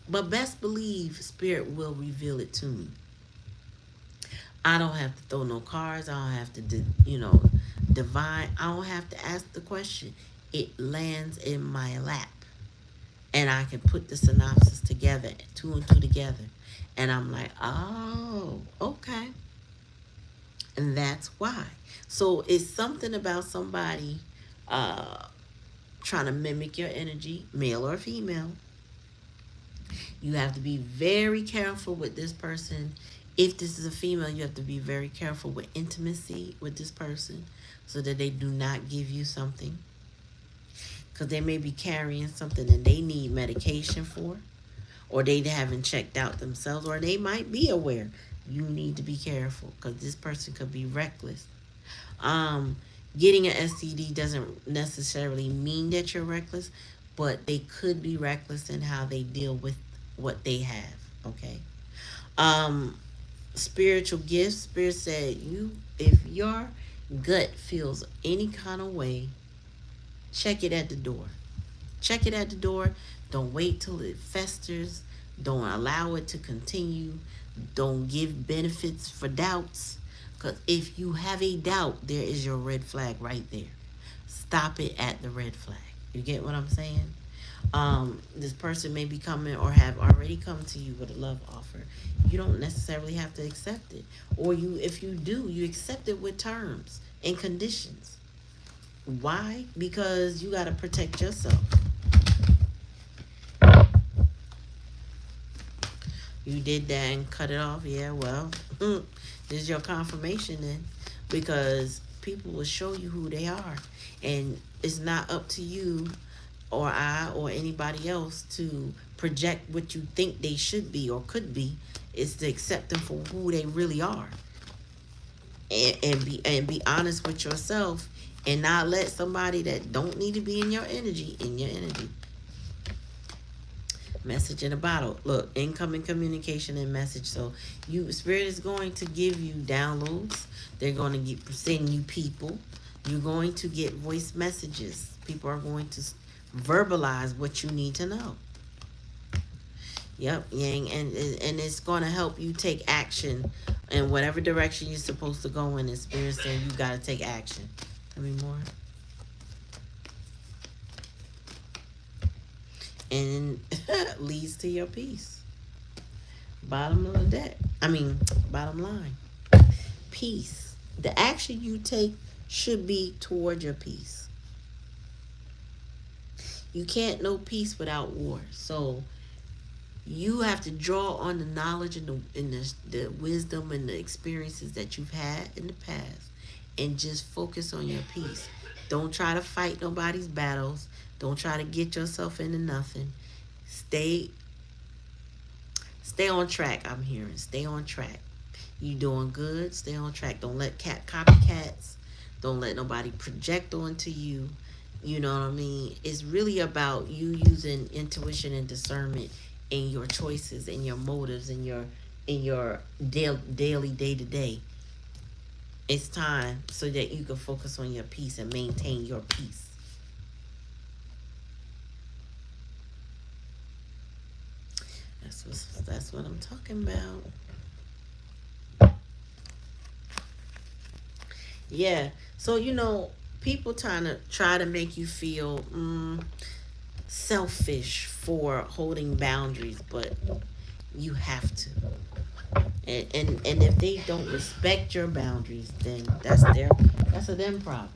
But best believe spirit will reveal it to me. I don't have to throw no cards. I don't have to, divine. I don't have to ask the question. It lands in my lap. And I can put the synopsis together, two and two together. And I'm like, oh, okay. And that's why. So it's something about somebody uh, trying to mimic your energy, male or female. You have to be very careful with this person. If this is a female, you have to be very careful with intimacy with this person so that they do not give you something. Because they may be carrying something that they need medication for, or they haven't checked out themselves, or they might be aware. You need to be careful because this person could be reckless. Um, Getting an STD doesn't necessarily mean that you're reckless, but they could be reckless in how they deal with what they have. Okay. Um, Spiritual gifts. Spirit said if your gut feels any kind of way, check it at the door. Check it at the door. Don't wait till it festers. Don't allow it to continue. Don't give benefits for doubts. Because if you have a doubt, there is your red flag right there. Stop it at the red flag. You get what I'm saying? This person may be coming or have already come to you with a love offer. You don't necessarily have to accept it. Or if you do, you accept it with terms and conditions. Why? Because you got to protect yourself. You did that and cut it off. Yeah, well, this is your confirmation then. Because people will show you who they are. And it's not up to you or I or anybody else to project what you think they should be or could be. It's to accept them for who they really are. And be honest with yourself and not let somebody that don't need to be in your energy in your energy. Message in a bottle. Look, incoming communication and message. So spirit is going to give you downloads. They're going to send you people. You're going to get voice messages. People are going to verbalize what you need to know. Yep, Yang, and it's going to help you take action in whatever direction you're supposed to go in. The spirit saying you got to take action. Tell me more. And leads to your peace. Bottom of the deck. I mean, bottom line. Peace. The action you take should be toward your peace. You can't know peace without war. So you have to draw on the knowledge and the wisdom and the experiences that you've had in the past and just focus on your peace. Don't try to fight nobody's battles. Don't try to get yourself into nothing. Stay stay on track, I'm hearing. Stay on track. You doing good, stay on track. Don't let copycats. Don't let nobody project onto you. You know what I mean? It's really about you using intuition and discernment in your choices and your motives and your daily day to day. It's time so that you can focus on your peace and maintain your peace. That's what I'm talking about. Yeah. So people try to make you feel selfish for holding boundaries, but you have to. And if they don't respect your boundaries, then that's a them problem.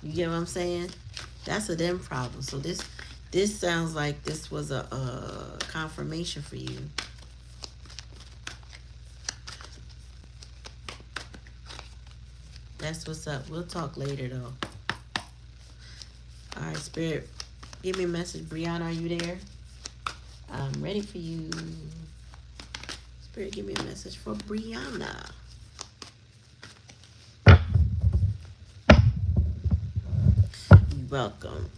You get what I'm saying? That's a them problem. So this sounds like this was a confirmation for you. That's what's up. We'll talk later though. All right, Spirit, give me a message. Brianna, are you there? I'm ready for you. Spirit, give me a message for Brianna. You're welcome.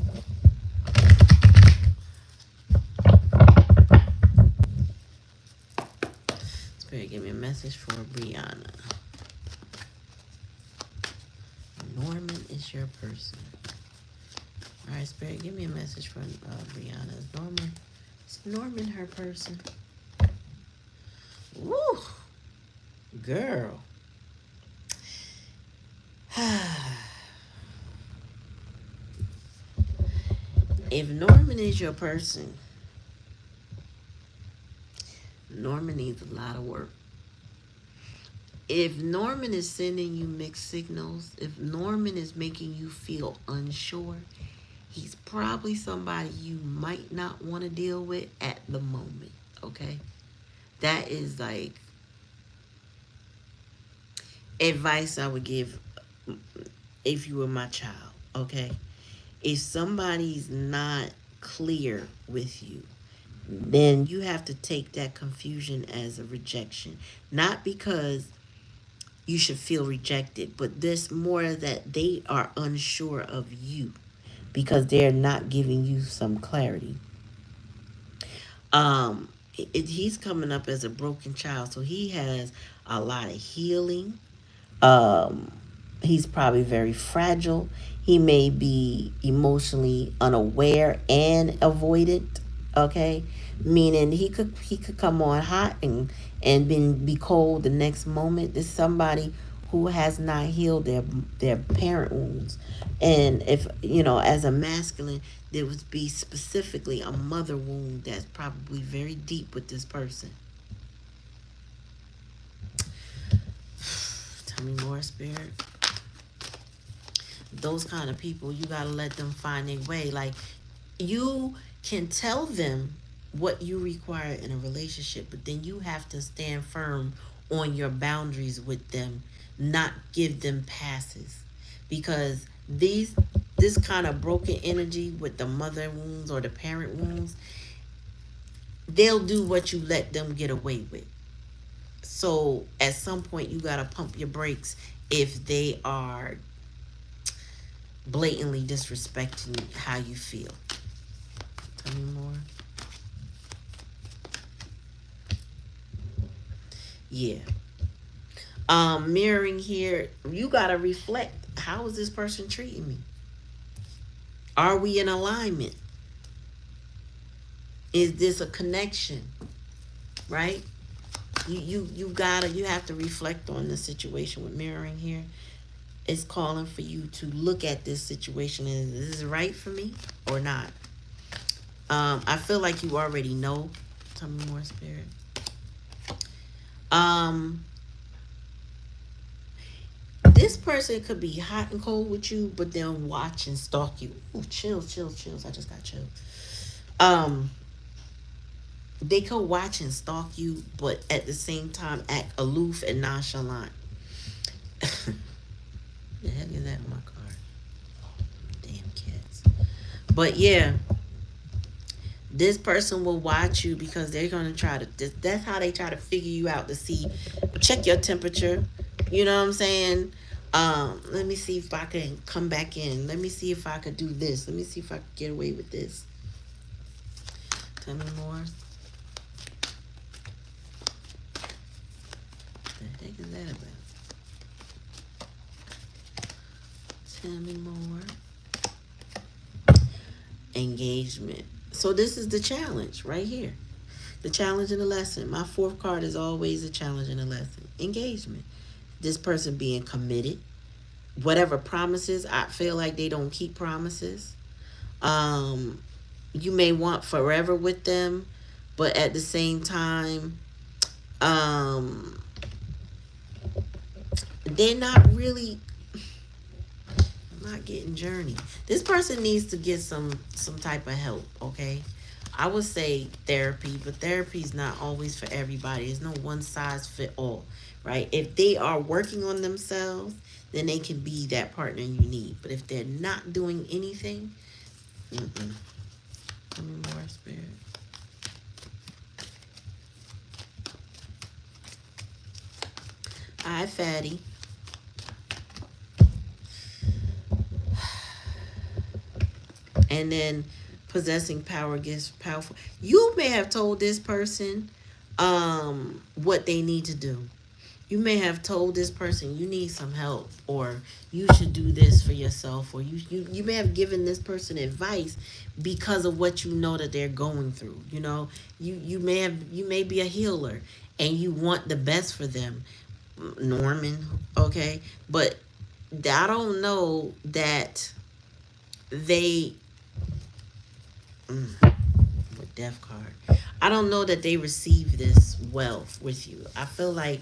Spirit, give me a message for Brianna. Norman is your person. All right, Spirit, give me a message for Brianna. Is Norman her person? Woo, girl. If Norman is your person, Norman needs a lot of work. If Norman is sending you mixed signals, if Norman is making you feel unsure, he's probably somebody you might not want to deal with at the moment, okay? That is like advice I would give if you were my child, okay? If somebody's not clear with you, then you have to take that confusion as a rejection. Not because you should feel rejected, but this more that they are unsure of you because they're not giving you some clarity. He's coming up as a broken child, so he has a lot of healing. Um, he's probably very fragile. He may be emotionally unaware and avoidant. Okay, meaning he could come on hot and be cold the next moment. There's somebody who has not healed their parent wounds, and if as a masculine, there would be specifically a mother wound that's probably very deep with this person. Tell me more, Spirit. Those kind of people, you gotta let them find their way. Like, you can tell them what you require in a relationship, but then you have to stand firm on your boundaries with them, not give them passes. Because this kind of broken energy with the mother wounds or the parent wounds, they'll do what you let them get away with. So at some point you gotta pump your brakes if they are blatantly disrespecting how you feel. Tell me more. Yeah. Mirroring here, you gotta reflect. How is this person treating me? Are we in alignment? Is this a connection? Right? You have to reflect on the situation with mirroring here. It's calling for you to look at this situation and is this right for me or not? I feel like you already know. Tell me more, spirit. Um, this person could be hot and cold with you, but they'll watch and stalk you. Ooh, chills, chills, chills. I just got chills. Um, they could watch and stalk you, but at the same time act aloof and nonchalant. The heck is that in my card? Damn cats. But yeah, this person will watch you because they're gonna try to. That's how they try to figure you out to see, check your temperature. You know what I'm saying? Let me see if I can come back in. Let me see if I could do this. Let me see if I could get away with this. Tell me more. What the heck is that about? Tell me more. Engagement. So this is the challenge right here. The challenge and the lesson. My fourth card is always a challenge and a lesson. Engagement. This person being committed. Whatever promises, I feel like they don't keep promises. You may want forever with them, but at the same time, they're not really. I'm not getting journey. This person needs to get some type of help. Okay, I would say therapy, but therapy is not always for everybody. There's no one size fit all, right? If they are working on themselves, then they can be that partner you need. But if they're not doing anything, Tell me more, spirit. All right, fatty. And then possessing power gets powerful. You may have told this person what they need to do. You may have told this person you need some help, or you should do this for yourself, or you may have given this person advice because of what you know that they're going through. You know, you may be a healer and you want the best for them, Norman, okay? But I don't know that they with death card. I don't know that they receive this wealth with you. I feel like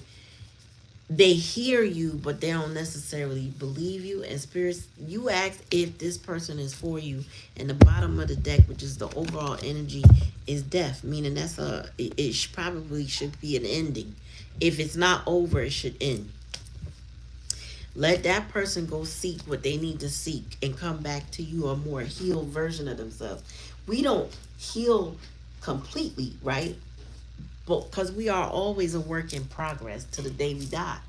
they hear you, but they don't necessarily believe you. And spirits, you ask if this person is for you, and the bottom of the deck, which is the overall energy, is death, meaning that's probably should be an ending. If it's not over, it should end. Let that person go seek what they need to seek and come back to you a more healed version of themselves. We don't heal completely, right? But because we are always a work in progress to the day we die.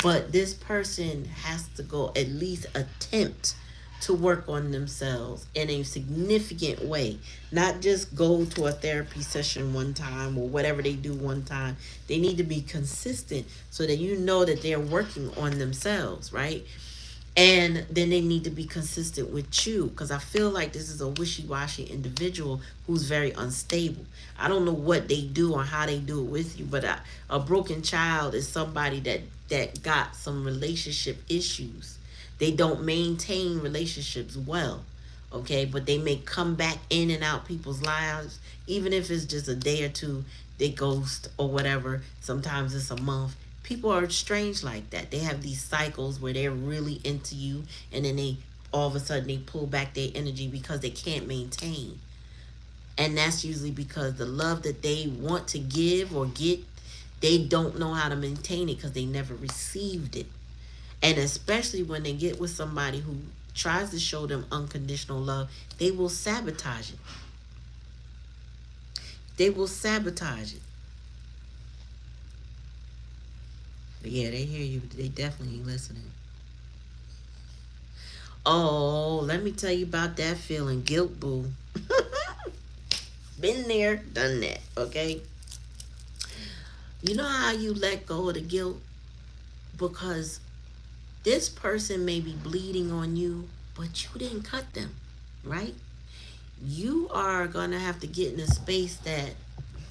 But this person has to go at least attempt to work on themselves in a significant way. Not just go to a therapy session one time or whatever they do one time. They need to be consistent so that you know that they're working on themselves, right? And then they need to be consistent with you, because I feel like this is a wishy-washy individual who's very unstable. I don't know what they do or how they do it with you, but a broken child is somebody that got some relationship issues. They don't maintain relationships well, okay? But they may come back in and out people's lives, even if it's just a day or two, they ghost or whatever. Sometimes it's a month. People are strange like that. They have these cycles where they're really into you, and then they all of a sudden they pull back their energy because they can't maintain. And that's usually because the love that they want to give or get, they don't know how to maintain it because they never received it. And especially when they get with somebody who tries to show them unconditional love, they will sabotage it. They will sabotage it. But yeah, they hear you. They definitely ain't listening. Oh, let me tell you about that feeling. Guilt, boo. Been there, done that, okay? You know how you let go of the guilt? Because this person may be bleeding on you, but you didn't cut them, right? you are gonna have to get in a space that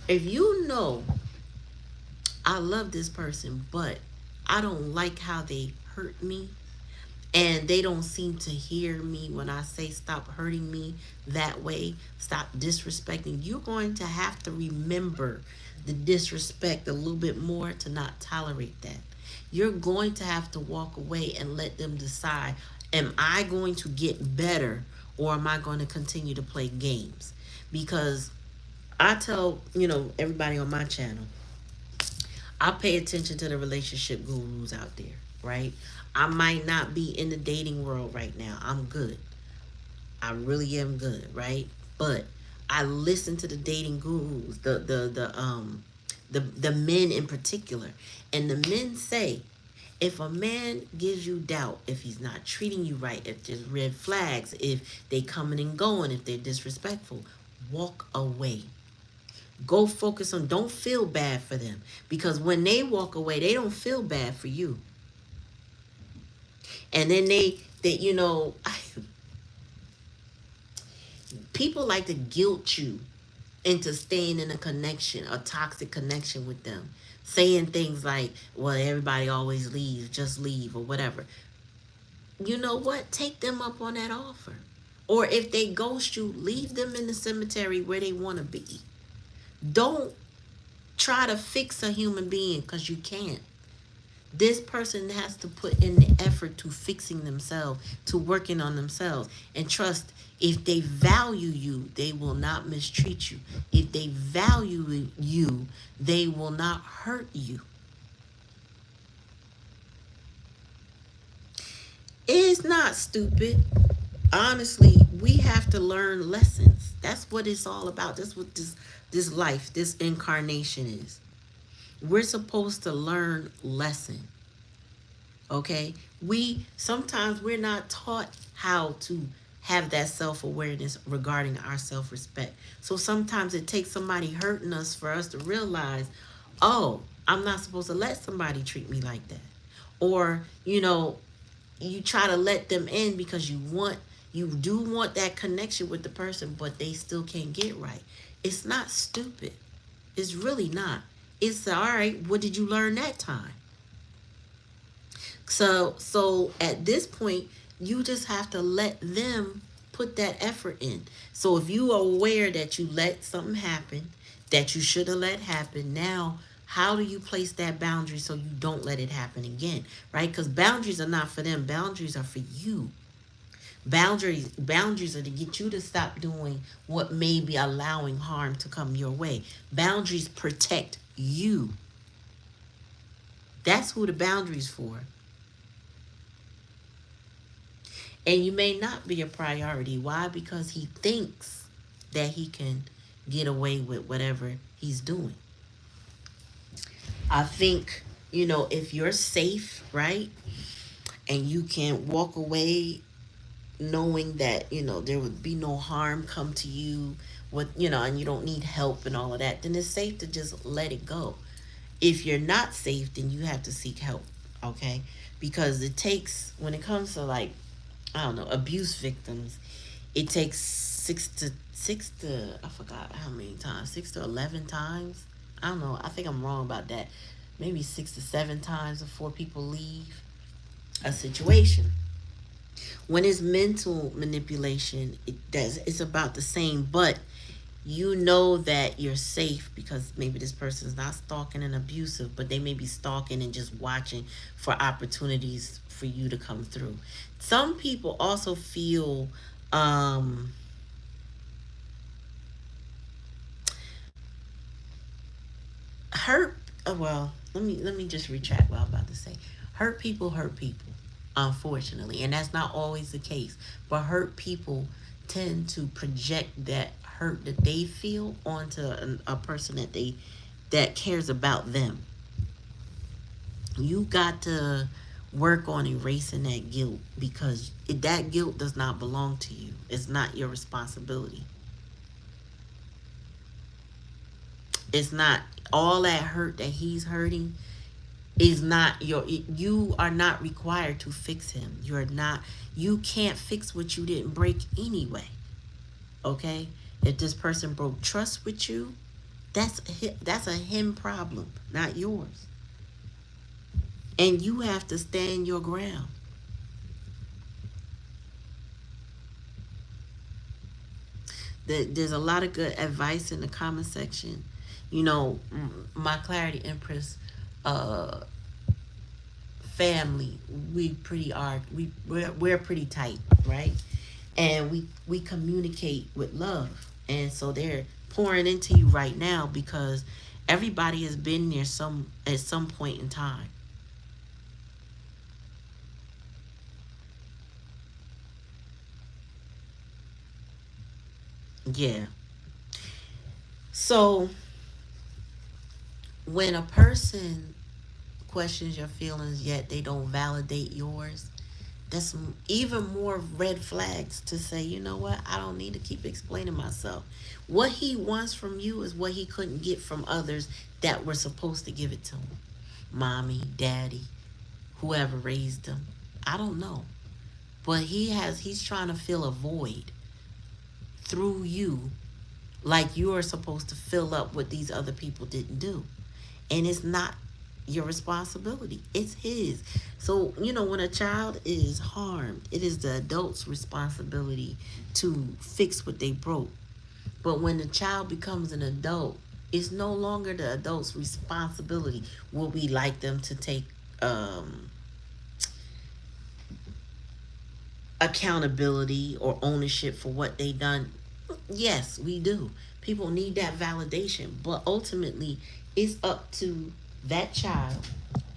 if you know I love this person, but I don't like how they hurt me, and they don't seem to hear me when I say stop hurting me that way, stop disrespecting. You're going to have to remember the disrespect a little bit more to not tolerate that. You're going to have to walk away and let them decide, am I going to get better or am I going to continue to play games? Because I tell, everybody on my channel, I pay attention to the relationship gurus out there, right? I might not be in the dating world right now. I'm good. I really am good, right? But I listen to the dating gurus, the men in particular. And the men say, if a man gives you doubt, if he's not treating you right, if there's red flags, if they coming and going, if they're disrespectful, walk away. Go focus on, don't feel bad for them. Because when they walk away, they don't feel bad for you. And then people like to guilt you into staying in a connection, a toxic connection with them. Saying things like, well, everybody always leaves, just leave, or whatever. You know what? Take them up on that offer. Or if they ghost you, leave them in the cemetery where they want to be. Don't try to fix a human being, because you can't. This person has to put in the effort to fixing themselves, to working on themselves. And trust, if they value you, they will not mistreat you. If they value you, they will not hurt you. It's not stupid. Honestly, we have to learn lessons. That's what it's all about. That's what this life, this incarnation is. We're supposed to learn lesson. Okay? Sometimes we're not taught how to have that self-awareness regarding our self-respect. So sometimes it takes somebody hurting us for us to realize, oh, I'm not supposed to let somebody treat me like that. Or, you try to let them in because you do want that connection with the person, but they still can't get right. It's not stupid. It's really not. It's all right. What did you learn that time? So at this point, you just have to let them put that effort in. So if you are aware that you let something happen that you should have let happen, now how do you place that boundary so you don't let it happen again, right? Because boundaries are not for them. Boundaries are for you. Boundaries are to get you to stop doing what may be allowing harm to come your way. Boundaries protect you. That's who the boundaries for. And you may not be a priority. Why? Because he thinks that he can get away with whatever he's doing. I think, if you're safe, right, and you can walk away knowing that, there would be no harm come to you, and you don't need help and all of that, then it's safe to just let it go. If you're not safe, then you have to seek help, okay? Because it takes, when it comes to abuse victims, it takes six to I forgot how many times, 6 to 11 times. I don't know. I think I'm wrong about that. Maybe 6 to 7 times before people leave a situation. When it's mental manipulation, it's about the same, but you know that you're safe because maybe this person's not stalking and abusive, but they may be stalking and just watching for opportunities for you to come through. Some people also feel hurt. Well, let me just retract what I'm about to say. Hurt people, unfortunately, and that's not always the case. But hurt people tend to project that hurt that they feel onto a person that cares about them. You got to work on erasing that guilt, because that guilt does not belong to you. It's not your responsibility. It's not all that hurt that he's hurting is not you are not required to fix him. You can't fix what you didn't break anyway. Okay? If this person broke trust with you, that's a him problem, not yours. And you have to stand your ground. There's a lot of good advice in the comment section. You know, my Clarity Empress uh, family, we're pretty tight, right? And we communicate with love, and so they're pouring into you right now because everybody has been there at some point in time. Yeah. So when a person questions your feelings yet they don't validate yours, that's even more red flags to say, you know what, I don't need to keep explaining myself. What he wants from you is what he couldn't get from others that were supposed to give it to him. Mommy, daddy, whoever raised him. I don't know. But he's trying to fill a void through you, like you are supposed to fill up what these other people didn't do. And it's not your responsibility, it's his. So, you know, when a child is harmed, it is the adult's responsibility to fix what they broke. But when the child becomes an adult, it's no longer the adult's responsibility. Will we like them to take um, accountability or ownership for what they done? Yes, we do. People need that validation, but ultimately it's up to that child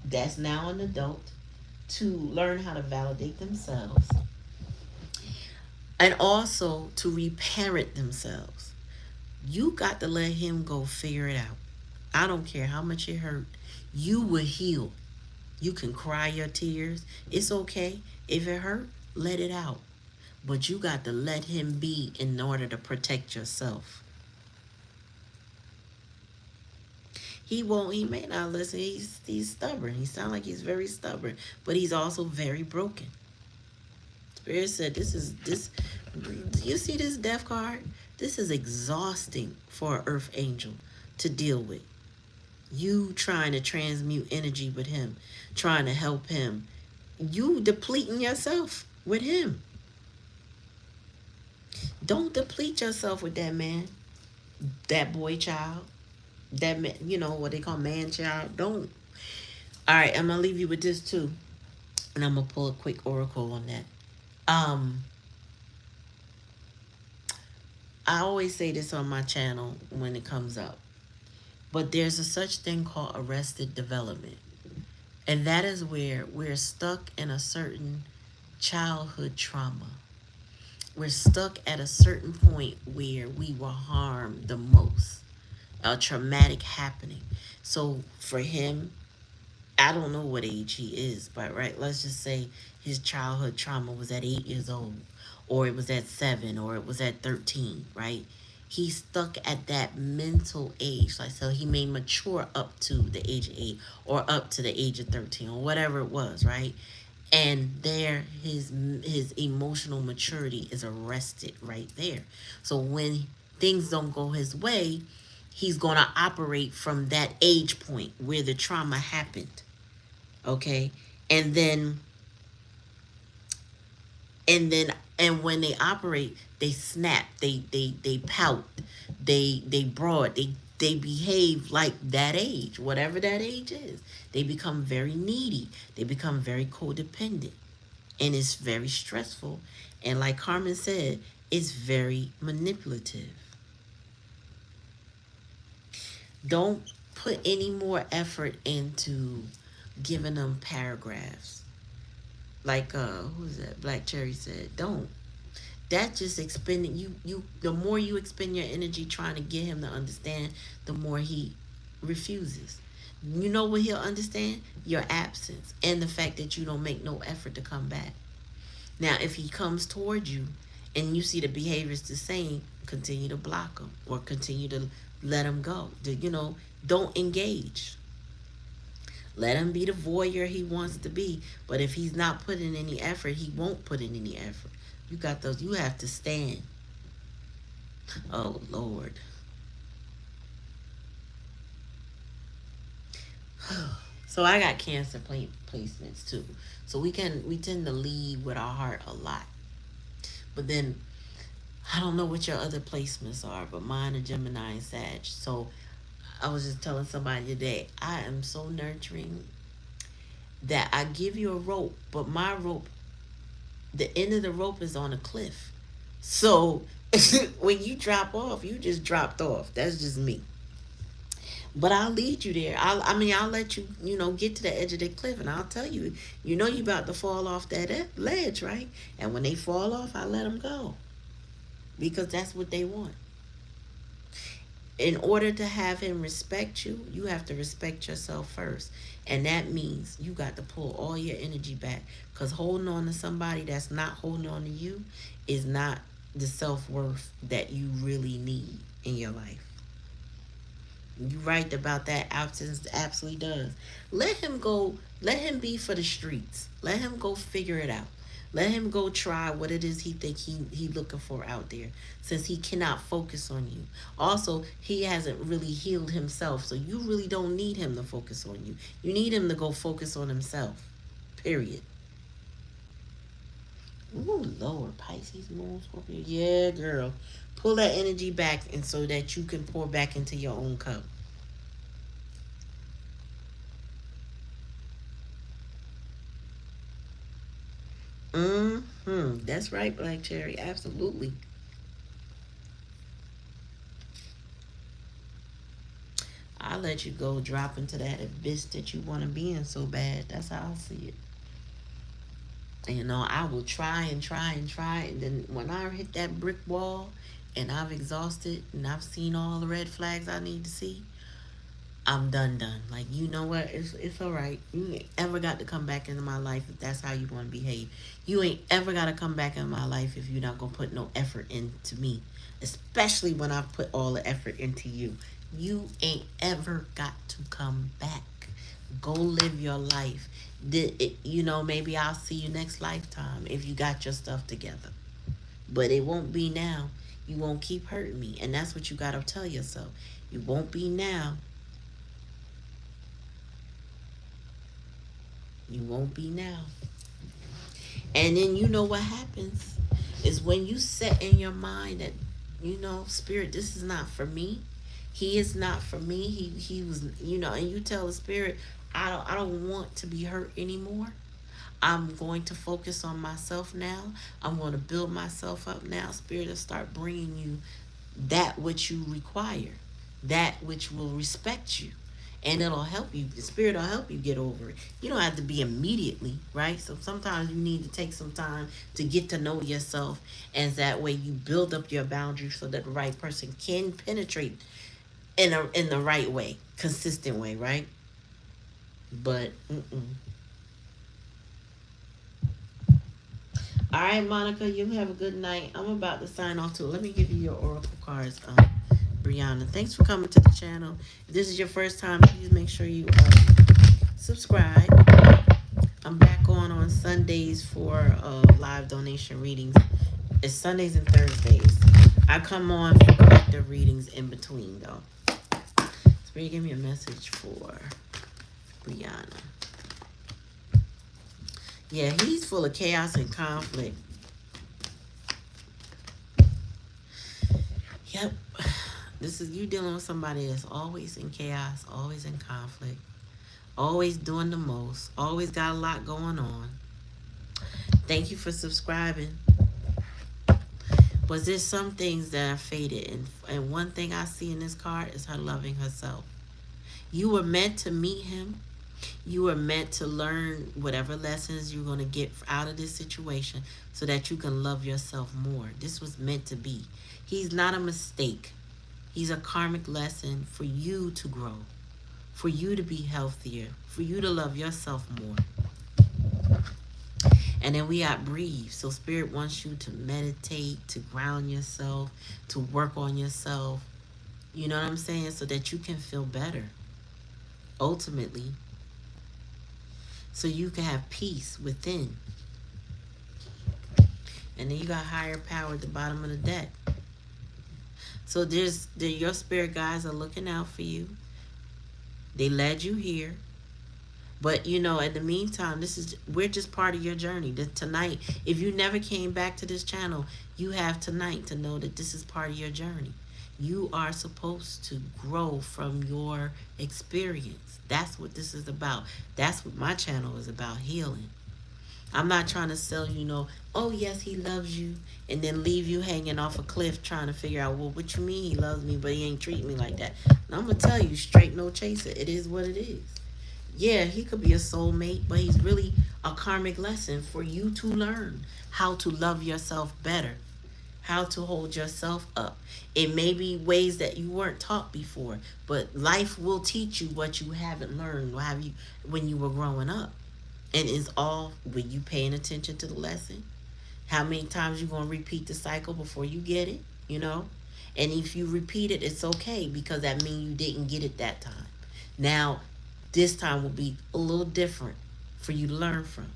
that's now an adult to learn how to validate themselves and also to reparent themselves. You got to let him go figure it out. I don't care how much it hurt. You will heal. You can cry your tears. It's okay. If it hurt, let it out. But you got to let him be in order to protect yourself. He won't, he may not listen. He's stubborn. He sounds like he's very stubborn, but he's also very broken. Spirit said this you see this death card? This is exhausting for an earth angel to deal with. You trying to transmute energy with him, trying to help him. You depleting yourself with him. Don't deplete yourself with that man, that boy child, that man, you know what they call man child. Don't. All right, I'm gonna leave you with this too, and I'm gonna pull a quick oracle on that. Um, I always say this on my channel when it comes up, but there's a such thing called arrested development, and that is where we're stuck in a certain childhood trauma. We're stuck at a certain point where we were harmed the most, a traumatic happening. So for him, I don't know what age he is, but right, let's just say his childhood trauma was at 8 years old, or it was at 7, or it was at 13, right? He's stuck at that mental age. Like, so he may mature up to the age of 8 or up to the age of 13 or whatever it was, right? And there his emotional maturity is arrested right there. So when things don't go his way, he's going to operate from that age point where the trauma happened. Okay? And then and when they operate, they snap, they pout, they broad, they behave like that age, whatever that age is. They become very needy, they become very codependent, and it's very stressful, and like Carmen said, it's very manipulative. Don't put any more effort into giving them paragraphs like who's that, Black Cherry said. Don't. That just expending you the more you expend your energy trying to get him to understand, the more he refuses. You know what he'll understand? Your absence and the fact that you don't make no effort to come back. Now if he comes towards you and you see the behavior is the same, continue to block him or continue to let him go. You know, don't engage. Let him be the voyeur he wants to be. But if he's not putting any effort, he won't put in any effort. You got those. You have to stand. Oh Lord. So I got cancer placements too. So we tend to lead with our heart a lot. But then I don't know what your other placements are, but mine are Gemini and Sag. So I was just telling somebody today, I am so nurturing that I give you a rope, but my rope, the end of the rope is on a cliff. So when you drop off, you just dropped off. That's just me. But I'll lead you there. I mean, I'll let you, get to the edge of the cliff, and I'll tell you, you about to fall off that ledge, right? And when they fall off, I let them go because that's what they want. In order to have him respect you, you have to respect yourself first. And that means you got to pull all your energy back. Because holding on to somebody that's not holding on to you is not the self worth that you really need in your life. You right about that. Absence absolutely does. Let him go. Let him be for the streets. Let him go figure it out. Let him go try what it is he think he looking for out there, since he cannot focus on you. Also, he hasn't really healed himself, so you really don't need him to focus on you. You need him to go focus on himself. Period. Ooh, Lord, Pisces, Moon, Scorpio. Yeah, girl. Pull that energy back, and so that you can pour back into your own cup. That's right, Black Cherry. Absolutely. I'll let you go drop into that abyss that you want to be in so bad. That's how I see it. And, I will try and try and try. And then when I hit that brick wall and I've exhausted and I've seen all the red flags I need to see, I'm done. Like, you know what? It's all right. You ain't ever got to come back into my life if that's how you want to behave. You ain't ever got to come back in my life if you're not going to put no effort into me. Especially when I've put all the effort into you. You ain't ever got to come back. Go live your life. Maybe I'll see you next lifetime if you got your stuff together. But it won't be now. You won't keep hurting me. And that's what you got to tell yourself. You won't be now. You won't be now. And then you know what happens is when you set in your mind that, spirit, this is not for me. He is not for me. He was, and you tell the spirit, I don't want to be hurt anymore. I'm going to focus on myself now. I'm going to build myself up now. Spirit will start bringing you that which you require, that which will respect you. And it'll help you. The spirit will help you get over it. You don't have to be immediately, right? So sometimes you need to take some time to get to know yourself. And that way you build up your boundaries so that the right person can penetrate in the right way, consistent way, right? But all right, Monica, you have a good night. I'm about to sign off too. Let me give you your oracle cards, Brianna. Thanks for coming to the channel. If this is your first time, please make sure you subscribe. I'm back on Sundays for live donation readings. It's Sundays and Thursdays. I come on for collective readings in between, though. Spirit, give me a message for Brianna. Yeah, he's full of chaos and conflict. Yep. This is you dealing with somebody that's always in chaos, always in conflict, always doing the most, always got a lot going on. Thank you for subscribing. But there's some things that are faded. And one thing I see in this card is her loving herself. You were meant to meet him. You were meant to learn whatever lessons you're going to get out of this situation so that you can love yourself more. This was meant to be. He's not a mistake. He's a karmic lesson for you to grow, for you to be healthier, for you to love yourself more. And then we got breathe. So Spirit wants you to meditate, to ground yourself, to work on yourself. You know what I'm saying? So that you can feel better. Ultimately, so you can have peace within. And then you got higher power at the bottom of the deck. So your spirit guides are looking out for you. They led you here. But in the meantime, we're just part of your journey. Tonight, if you never came back to this channel, you have tonight to know that this is part of your journey. You are supposed to grow from your experience. That's what this is about. That's what my channel is about, healing. I'm not trying to sell oh yes, he loves you, and then leave you hanging off a cliff trying to figure out, well, what you mean he loves me, but he ain't treating me like that. And I'm gonna tell you straight, no chaser. It is what it is. Yeah, he could be a soulmate, but he's really a karmic lesson for you to learn how to love yourself better, how to hold yourself up. It may be ways that you weren't taught before, but life will teach you what you haven't learned when you were growing up. And it's all when you paying attention to the lesson. How many times you gonna repeat the cycle before you get it, you know? And if you repeat it, it's okay because that means you didn't get it that time. Now, this time will be a little different for you to learn from.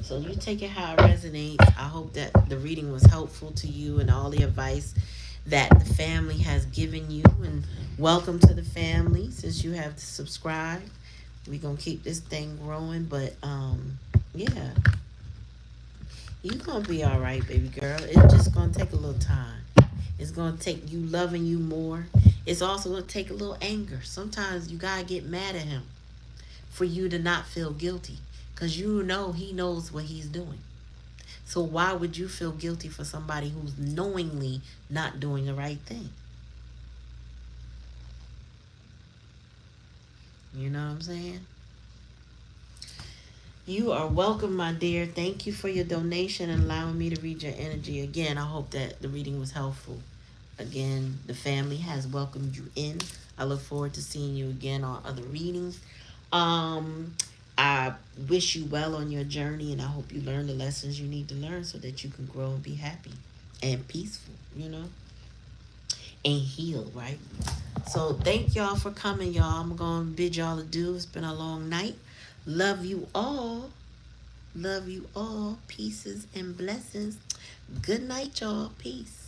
So you take it how it resonates. I hope that the reading was helpful to you and all the advice that the family has given you. And welcome to the family since you have subscribed. We're going to keep this thing growing. But, yeah. You're going to be all right, baby girl. It's just going to take a little time. It's going to take you loving you more. It's also going to take a little anger. Sometimes you got to get mad at him for you to not feel guilty. Because you know he knows what he's doing. So why would you feel guilty for somebody who's knowingly not doing the right thing? You know what I'm saying? You are welcome, my dear. Thank you for your donation and allowing me to read your energy. Again, I hope that the reading was helpful. Again, the family has welcomed you in. I look forward to seeing you again on other readings. I wish you well on your journey, and I hope you learn the lessons you need to learn so that you can grow and be happy and peaceful, and heal, right? So thank y'all for coming, y'all. I'm going to bid y'all adieu. It's been a long night. Love you all. Love you all. Pieces and blessings. Good night, y'all. Peace.